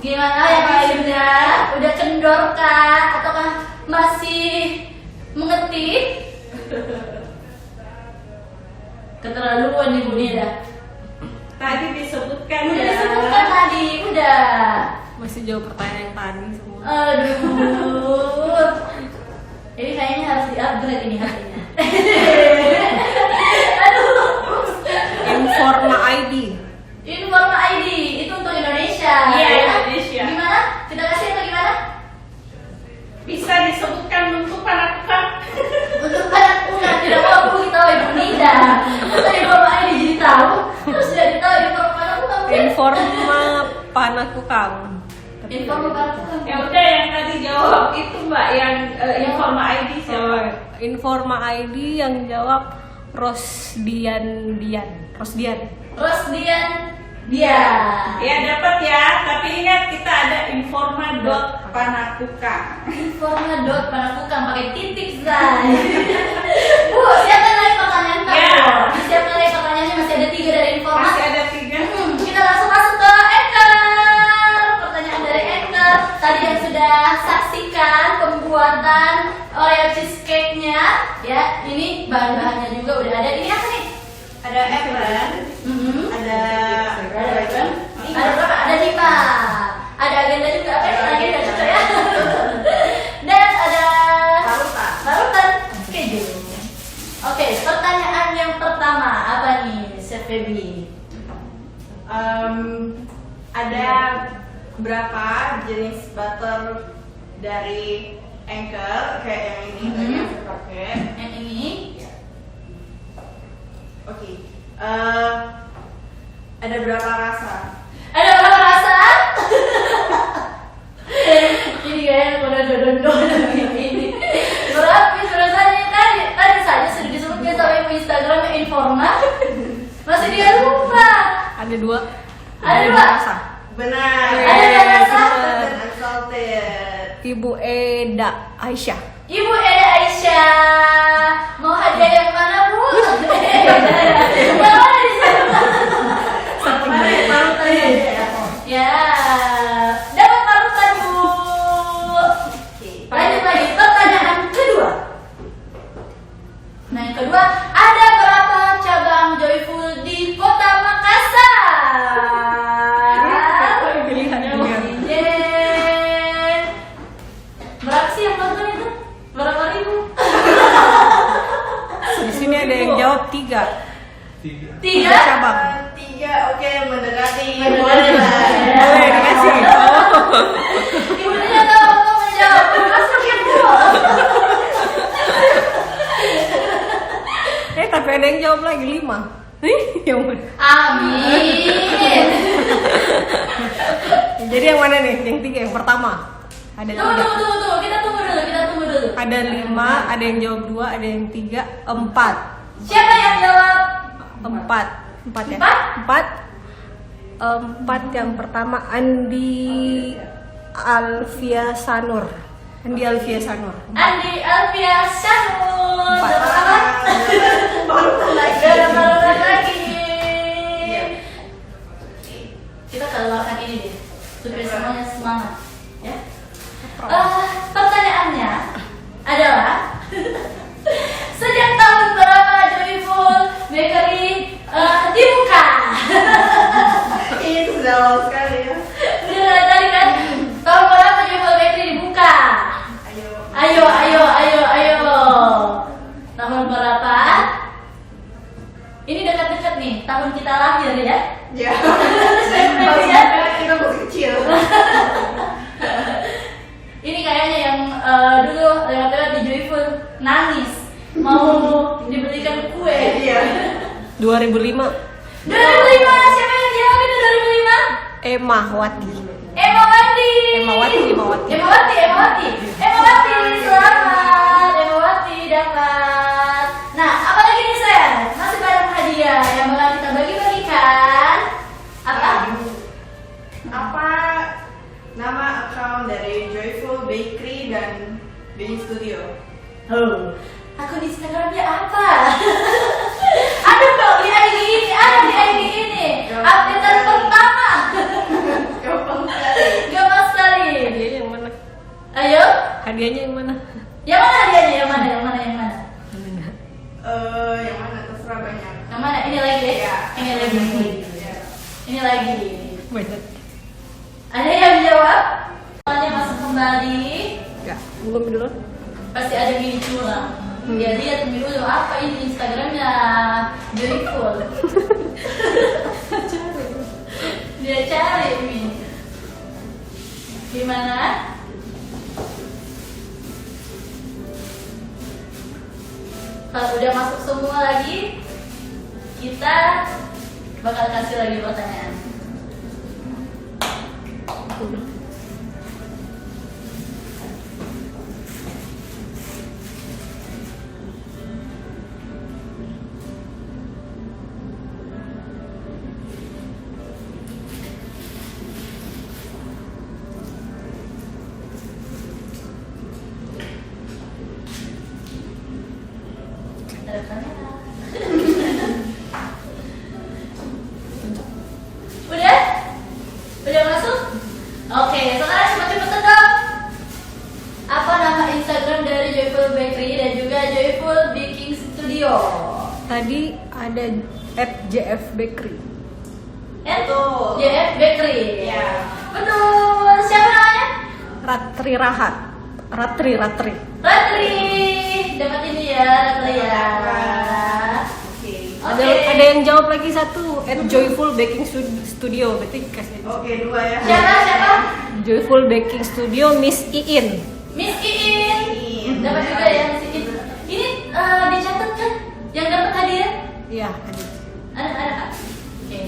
Gimana yang lainnya? Udah kendor kah? Ataukah masih mengetik? Keterlaluan Ibu Nida. Tadi disebutkan Udah ya. disebutkan tadi, udah. Masih jawab pertanyaan yang tadi semua. Aduh. Ini kayaknya harus di-upgrade ini hatinya. Aduh. Informa ID. Informa ID itu untuk Indonesia. Iya, ya? Indonesia. Gimana? Kita kasih atau gimana? Bisa disebutkan bentuk anak. Untuk anak unak tidak mau aku tahu Ibu Nida. Masa Informa ID jadi tahu? Terus jadi tahu Informa anak unak. Informa Panakukang. Informa anak unak. Ya udah yang tadi jawab itu Mbak yang Informa ID siapa? Informa ID yang jawab Rosdian. Rosdian dia. Ya dapat ya, tapi ingat kita ada informa.panakukang. Informa.panakukang pakai titik Zai. Bu, siapkan lagi pertanyaan kamu. Ya. Siapkan lagi pertanyaannya, masih ada 3 dari Informa. Masih ada 3. Kita langsung masuk ke Anchor. Pertanyaan dari Anchor. Tadi yang sudah saksikan pembuatan Oreo cheesecake-nya, ya. Ini bahan-bahannya juga udah ada. Ini apa nih? Ada apron, ada Ada berapa? Ada 5. Ada agenda juga. Apa ini? Agenda juga ya. Dan ada Oke, pertanyaan yang pertama apa nih, Chef Feby? Ada berapa jenis butter dari Anchor kayak yang ini tadi yang saya pakai. Yang ini? Oke. Ada berapa rasa? Ada berapa rasa? Ini kayaknya udah dodon-dodon ini. Berapa rasanya tadi saja sudah disebutkan sama ibu Instagram Informa. Masih dia lupa. Ada dua. Ada dua. rasa. Benar. Ada dua rasa. Dan unsalted. Ibu Eda Aisyah. Ibu Eda Aisyah, mau hadiah yang mana Bu? Yang mana di sana? Parutan ya. Ya, dapat parutan Bu. Lanjut lagi, pertanyaan kedua. Nah yang kedua, ada berapa cabang Joyful di Kota Makassar? Pilihannya Yeay. Berapa sih yang nonton itu? Berapa ribu? Di sini ada yang jawab 3. Tiga? cabang. 3, oke, mendekati. Boleh lah. Boleh dikasih. Ibunya tahu mau menjawab. Masuk ibu. Tapi ada yang jawab lagi 5. Yang mana? Amin. Jadi yang mana nih? Yang 3, yang pertama. Ada Tunggu, 3. tunggu. Kita tunggu dulu. Ada 5, ada yang jawab 2, ada yang 3, 4. Siapa yang jawab? 4 ya? Empat? 4 yang pertama Andi Alfia Sanur. Andi Alfia Sanur. Empat. Dapat apa? Parutan lagi. Dapat parutan lagi. Iya. Kita keluarkan ini deh, supaya semuanya semangat. Ya. Pertanyaannya adalah sejak tahun berapa Joyful Bakery dibuka? Ini sudah lama sekali ya. Udah tadi kan? Tahun berapa Joyful Bakery dibuka? Ayo. Ayo. Tahun berapa? Ini dekat-dekat nih, tahun kita lahir ya. Ya. Pas ya. Kita masih kecil. Ini kayaknya yang dulu lewat-lewat di Joyful nangis mau dibelikan kue. Iya. 2005 2005, siapa yang jawab itu 2005? Emma Wati. Emawati. Selamat. Emawati dapat. Nah, apa lagi nih Sen? Masih banyak hadiah yang bakal kita bagi-bagikan. Apa nama account dari Joyful Bakery dan Baking Studio? Oh, akun Instagramnya apa? Ada kok di ID ini. Updatean pertama. Gampang sekali. Hadiahnya yang mana? Ayo. Hadiahnya yang mana? Yang mana hadiahnya? Yang mana? Yang mana terserah banyak. Yang mana? Ini lagi deh. Ya. Ini lagi. Banyak. Ada yang jawab? Soalnya masuk kembali. Enggak, belum dulu. Pasti ada mini curang. Dia lihat dulu apa ini Instagramnya Joyful. Dia cari ini. Gimana? Kalau udah masuk semua lagi, kita bakal kasih lagi pertanyaan. Ada kamera. Udah? Udah masuk? Oke, sekarang cepet-cepetan dong. Apa nama Instagram dari Joyful Bakery dan juga Joyful Baking Studio? Tadi ada @jfbakery. Betul. JF Bakery. Ya. Betul. Siapa namanya? Ratri Rahat. Ratri. Ratri. Dapat ini ya, Ratri ya. yang jawab lagi satu @joyful baking studio, berarti kasih. Oke, 2 ya. Siapa? Joyful baking studio Miss Iin. Miss Iin. Dapat juga ya Miss Iin. Ini dicatat kan? Yang dapat hadiah? Iya, ada. Ada Kak. Oke.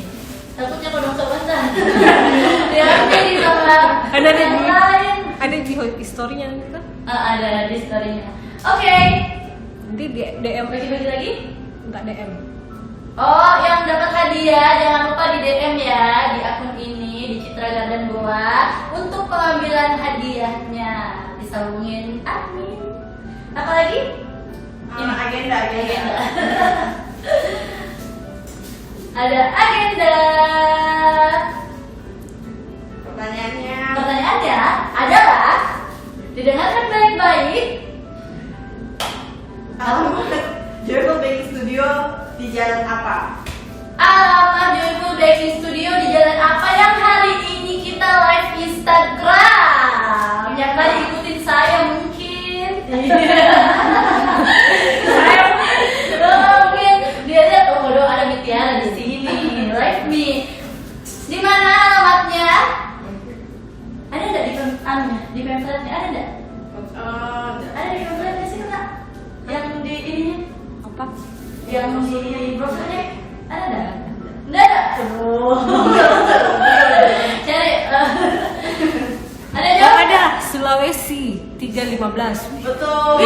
Takutnya kodong sebentar. Ya, jadi sama Ada di yang lain. ada di historinya gitu. Ada di story-nya. Oke. Nanti di DM Bagi-bagi lagi? enggak DM. Oh, yang dapat hadiah jangan lupa di DM ya di akun ini di Citra Garden Goa untuk pengambilan hadiahnya. Bisa hubungin admin. Apa lagi? Agenda. Ada agenda. Pertanyaannya adalah didengarkan baik-baik. Alamat Joyful Baking Studio di jalan apa? Alamat Joyful Baking Studio di jalan apa yang hari ini kita live Instagram? Yang tadi ikutin saya mungkin. Saya mungkin dia lihat oh ada Mitiara di sini live me. Di mana alamatnya? Ada nggak di pamfletnya? Ada nggak? Ada di pamfletnya sih Kak? Yang di ininya? Apa? Yang di brosurnya ada nggak? Nggak ada. Aduh. Cari. Ada Oh, jawab? ada Sulawesi 315. Betul.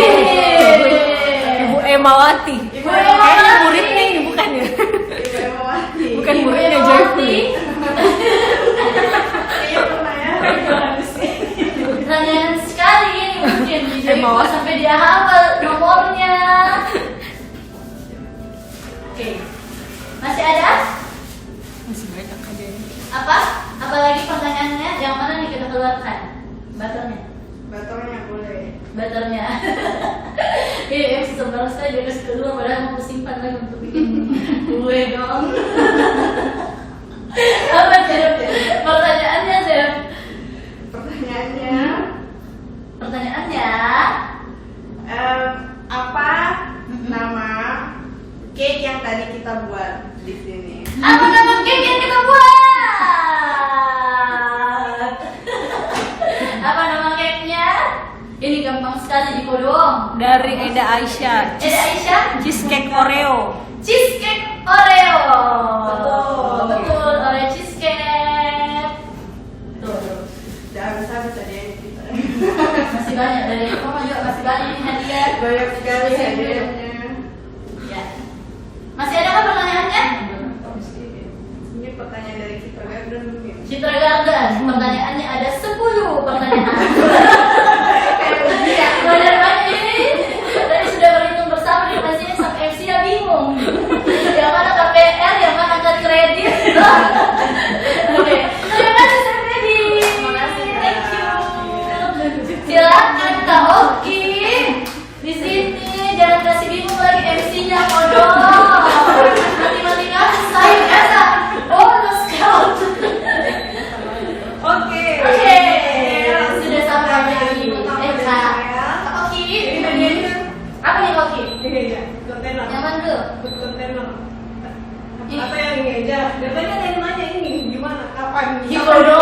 Ibu Emawati. Ibu Emawati. Kayaknya muridnya ini bukan ya? Ibu Emawati. Bukan Ibu muridnya Emawati. Joyful. Iya pernah ya. Pertanyaan sekali ini mungkin di Joyful Emawati. sampai dia hafal nomornya. Oke. Masih ada? Masih banyak aja ini. Apa? Apalagi pertanyaannya? Yang mana nih kita keluarkan? Butternya. Baterainya boleh. Butternya. Ini MC sebentar saja kasih keluar padahal mau simpan lagi untuk bikin kue dong. Apa Chef? Pertanyaannya Chef? Pertanyaannya apa nama cake yang tadi kita buat di sini? apa nama cake yang kita buat? Apa nama cake-nya? Ini gampang sekali dikodong. Dari Eda Aisyah. Ada Aisyah? Cheesecake Oreo. Cheesecake Oreo. Betul. Oreo cheesecake. Tuh. Udah habis tadi kita. Masih banyak dari kamu juga masih banyak nih hadiah. Banyak sekali hadiahnya. Ya. Masih ada kan pertanyaannya? Ini pertanyaan dari Citra Garden mungkin. Citra Garden, pertanyaannya ada 10 pertanyaan. Banyak banget ini. Tadi sudah berhitung bersama di sini sampai MC ya bingung. Yang mana KPR, yang mana angkat kredit. Oke, terima kasih Chef Freddy. Terima kasih, Kak. Thank you. Silakan Kak Oki. Di sini jangan kasih bingung lagi MC-nya kodong. Mati-mati kasih saya Esa. Bonus count. Oke. Sudah sampai di Kak Oki. Apa nih Kak Oki? Ini aja, kontainer. Yang mana dulu? Kontainer. Ini. Atau yang ini aja. Biasanya ada yang nanya ini gimana, kapan? Ya kodong.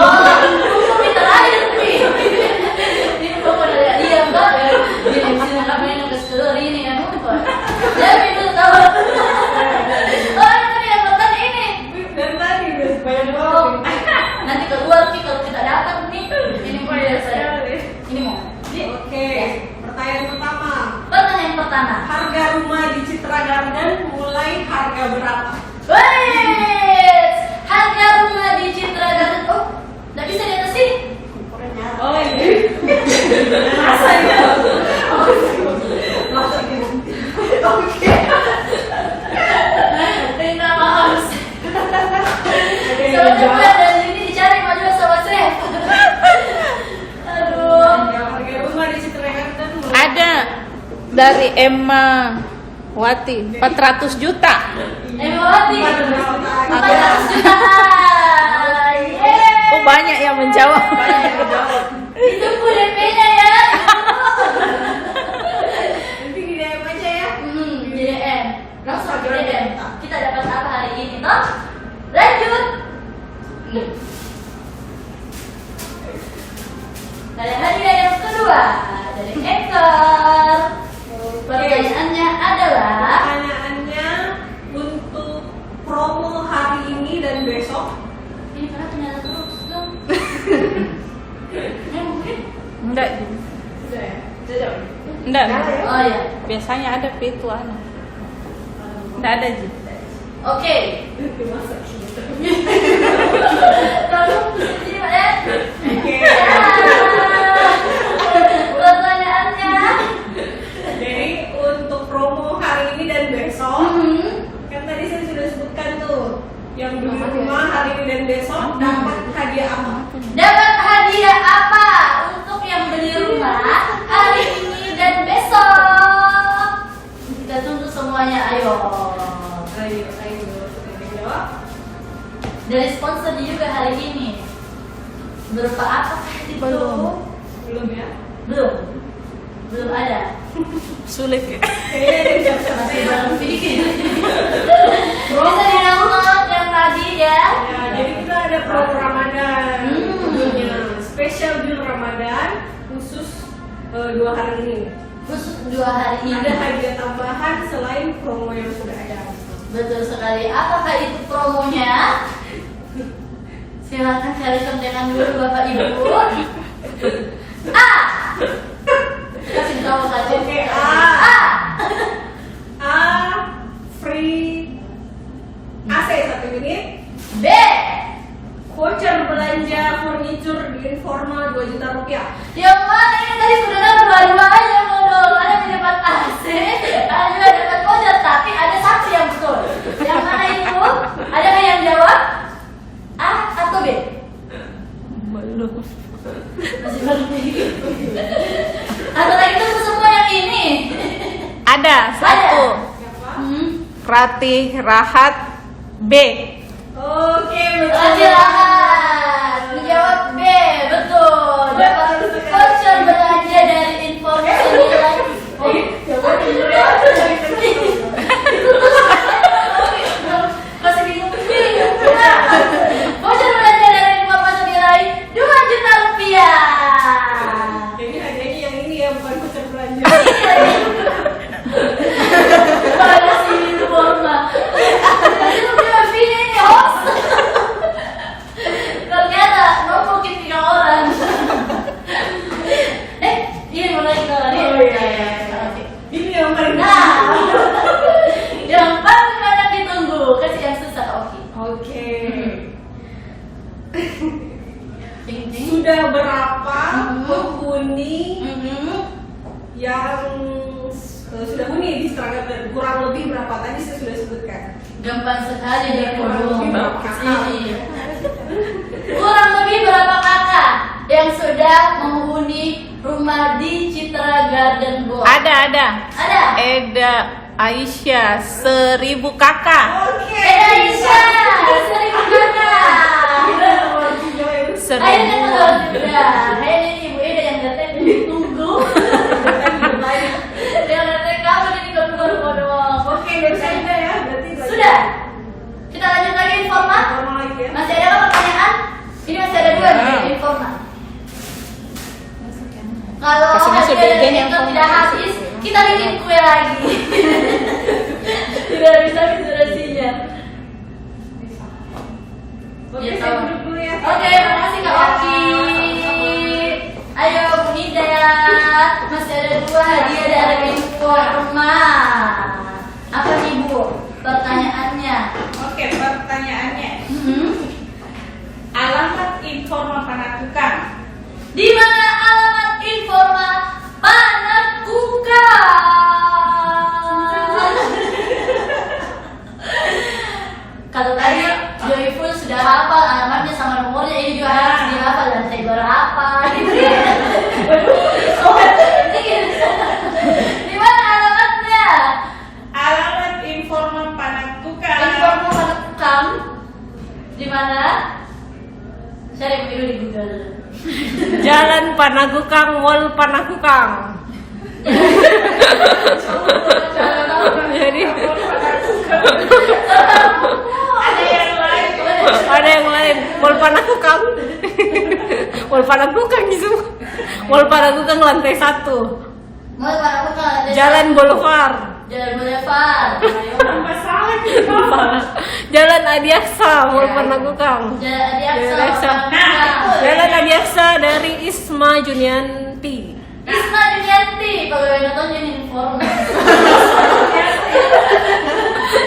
Tunggu minta air nih. Ini kok pada lihat dia mbak ya. Jadi sini apa yang ke seluruh ini ya lupa. Jadi dulu tahu. Oh ini yang pertanyaan ini. Dan tadi udah banyak Oh, banget. nanti keluar sih kalau kita dapat nih. Ini mau ya saya. Ini mau. Ini. Oke, pertanyaan pertama. Pertanyaan pertama. Harga rumah di Citra Garden mulai harga berapa? Wait, harga rumah di Citra Garden. Oh, nggak bisa di atas sini. Oh ini. Rasanya. Oke. Minta maaf. Soalnya dari sini dicari maju sama Chef. Aduh. Harga rumah di Citra Garden mulai. Ada dari Emma Wati 400 juta. Emawati 400 juta. Oh banyak yang menjawab. Itu pun DP-nya ya. Nanti di DM aja ya. JDM. Langsung JDM. Kita dapat apa hari kita lanjut. Ada hadiah yang kedua dari Anchor. Pertanyaannya adalah Pertanyaannya untuk promo hari ini dan besok. ini karena ternyata terus dong. Mungkin. Enggak. Sudah ya? Sudah. Enggak. Oh ya. Biasanya ada itu anu. Enggak ada Ji. Oke. Dimasak gitu. Lalu ini Pak ya. Oke. Pertanyaannya. Jadi untuk promo hari ini dan besok, Hmm. kan tadi saya sudah sebutkan tuh, yang beli rumah hari ini dan besok dapat hadiah apa? Dapat hadiah apa untuk yang beli rumah hari ini dan besok? Kita tunggu semuanya, ayo. Ayo, jawab. Dari sponsor juga hari ini. Berupa apa itu? Belum ya? Belum ada. Sulit ya. Kayaknya ada yang siap-siap. Masih baru sedikit. Bisa di-download yang tadi ya. Ya, jadi kita ada promo Ramadan, Hmm. tentunya spesial deal Ramadan khusus 2 hari ini. Khusus 2 hari ini. Ada hadiah tambahan selain promo yang sudah ada. Betul sekali. Apakah itu promonya? Silakan cari contekan dulu Bapak Ibu. A. Kasih tahu saja. Oke, A. A free AC 1 unit. B. Voucher belanja furniture di Informa 2 juta rupiah. Yang mana ini tadi sudah ada dua-duanya modal. Ada yang dapat AC, ada juga dapat voucher, tapi ada satu yang betul. Yang mana itu? Ada nggak yang jawab? A atau B? Belum. Masih belum. Atau lagi tunggu semua yang ini? Ada satu. Siapa? Ratih Rahat B. Oke, betul. Raja Rahat menjawab B, betul. Dapat voucher belanja dari informasi nilai. Oh, masih bingung. Voucher belanja dari informasi nilai 2 juta rupiah. Jadi hadiahnya yang ini ya, bukan voucher belanja. Mana sih Informa? Itu bilang ini host. Ternyata nombokin 3 orang. Ini mulai kita lari. Oh iya. Oke. Ini yang paling Nah, yang paling banyak ditunggu, kasih yang susah, oke. Oke. Ting ting. Sudah berapa Mhm. penghuni Mhm. yang sudah huni di Serangga? Kurang lebih berapa? Tadi saya sudah sebutkan. Gampang sekali dia Kurang lebih berapa kakak? Ini. Kurang lebih berapa kakak yang sudah menghuni rumah di Citra Garden Goa? Ada. Ada. Eda Aisyah 1000 kakak. Oke. Aisyah, 1000 kakak. Kita nomor 3 yang Akhirnya 1000. kalau sudah, akhirnya Ibu Eda yang datang tunggu. Yang datang kamu jadi kodok-kodok. Oke, sudah ya. Berarti Sudah. Kita lanjut lagi Informa. Normal lagi ya. Masih ada apa pertanyaan? Ini masih ada 2 nih Informa. Kalau Kasih masuk hadiah bagian dari yang Anchor tidak habis, kita bikin kue lagi. Tidak bisa durasinya. Oke, Ya, saya tahu. duduk dulu ya. Oke, makasih Kak Oki. Ayo Bu Nida, masih ada 2 hadiah dari Informa. Apa nih Bu? Pertanyaannya. Oke, pertanyaannya. Hmm? Alamat Informa Panakukang. Di mana alamat Informa Panakukang? Kalau tadi Joyful sudah hafal alamatnya sama nomornya, ini juga harus dihafal lantai berapa gitu. Oh, di mana alamatnya? Alamat Informa Panakukang. Informa Panakukang di mana? Cari dulu di Google. Jalan Panakukang, Mall Panakukang. Jadi Ada Ada yang lain. Mall Panakukang. Mall Panakukang itu. Mall Panakukang lantai 1. Mau para buka Jalan Boulevard. Jalan Boulevard. Ayo. Apa salah kita? Jalan Adiaksa, Mall Panakukang. Jalan Adiaksa. Jalan Adiaksa. Nah, Jalan Adiaksa dari Isma Junianti. Isma Junianti, pegawai nonton jadi inform.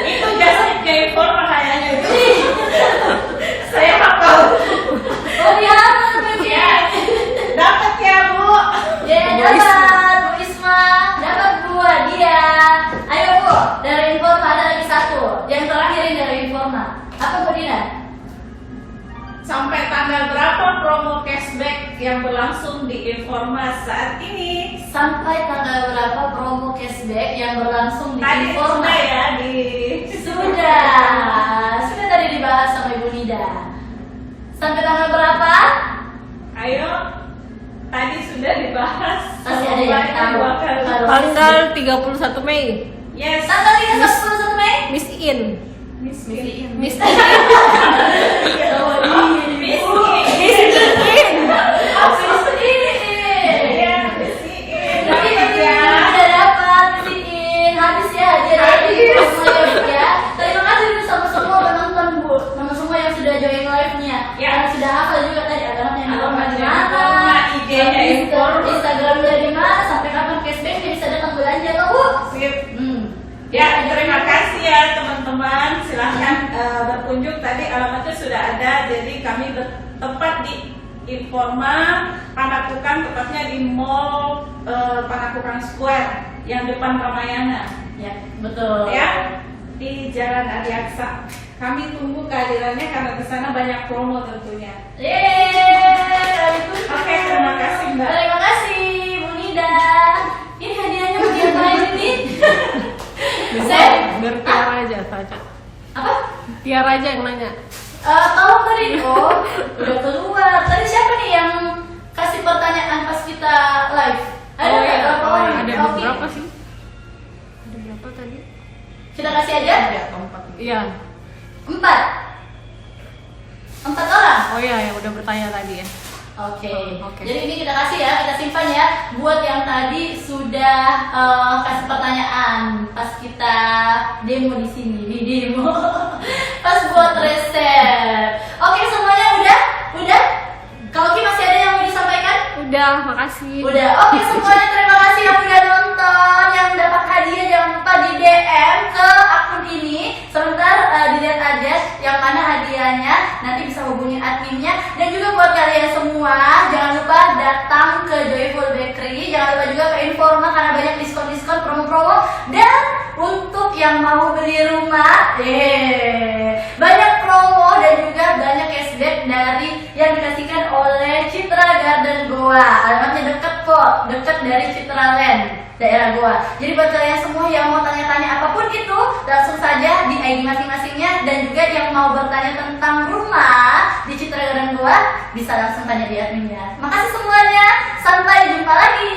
Itu jasa J4 kayaknya itu. Saya hafal. Oh dia apa tuh Ya, dapat ya Bu. Ya dapat Bu Isma, dapat Bu dia. Ayo Bu, dari Informa ada lagi satu. Yang terakhir ini dari Informa. Apa Bu Dina? Sampai tanggal berapa promo cashback yang berlangsung di Informa saat ini? Sampai tanggal berapa promo cashback yang berlangsung di Tadi Informa? sudah ya di Sudah tadi dibahas sama Ibu Nida. Sampai tanggal berapa? Ayo, tadi sudah dibahas. Masih ada yang tahu. Dua kali. Tanggal 31 Mei. Yes. Tanggal 31 Mei? Miss In. Miskin. Miss In. Iya, miskin. Tapi Dapat ya. udah dapat beliin habis ya hadiah semua ya. Terima kasih dulu sama semua penonton Bu, sama semua yang sudah join live-nya. Ya. Yang sudah hafal juga tadi alamatnya di Alamatnya mana, Informa, IG-nya Informa. Instagramnya di mana, sampai kapan cashbacknya bisa datang belanja tuh Bu. Sip. Hmm. Ya, terima kasih ya teman-teman. Silahkan berkunjung. Tadi alamatnya sudah ada. Jadi kami bertempat di Informa Panakukang, tepatnya di Mall Panakukang Square yang depan Ramayana. Ya, betul. Ya, di Jalan Adiaksa. Kami tunggu kehadirannya karena di sana banyak promo tentunya. Yeay, Oke, terima kasih Mbak. Terima kasih Bu Nida. Ini hadiahnya mau diapain ini? Biar Tiara aja saja. Apa? Tiara aja yang nanya. Tolong tadi udah keluar. Tadi siapa nih yang kasih pertanyaan pas kita live? Ada Oh, nggak? iya. Berapa orang? Ada Oke. beberapa sih. Ada berapa tadi? Kita kasih aja. Iya. 4 orang. Oh iya, yang udah bertanya tadi ya. Oke. Oke. Jadi ini kita kasih ya, kita simpan ya buat yang tadi sudah kasih pertanyaan pas kita demo di sini, di demo. Pas buat resep. Oke, semuanya udah? Kalau Ki masih ada yang mau disampaikan? Udah, makasih. Udah. Oke, semuanya terima kasih yang udah nonton, yang dapat hadiah jangan lupa di DM ke akun ini. Sebentar dilihat aja yang mana hadiahnya, nanti bisa hubungi adminnya. Dan juga buat kalian semua, jangan lupa datang ke Joyful Bakery, jangan lupa juga ke Informa karena banyak diskon-diskon, promo-promo. Dan untuk yang mau beli rumah, banyak promo dan juga banyak cashback dari yang dikasihkan oleh Citra Garden Goa. Alamatnya deket kok, deket dari Citra Land, daerah Goa. Jadi buat kalian semua yang mau tanya-tanya apapun itu, langsung saja di ID masing-masingnya. Dan juga yang mau bertanya tentang rumah di Citra Garden Goa, bisa langsung tanya di adminnya. Makasih semuanya, sampai jumpa lagi.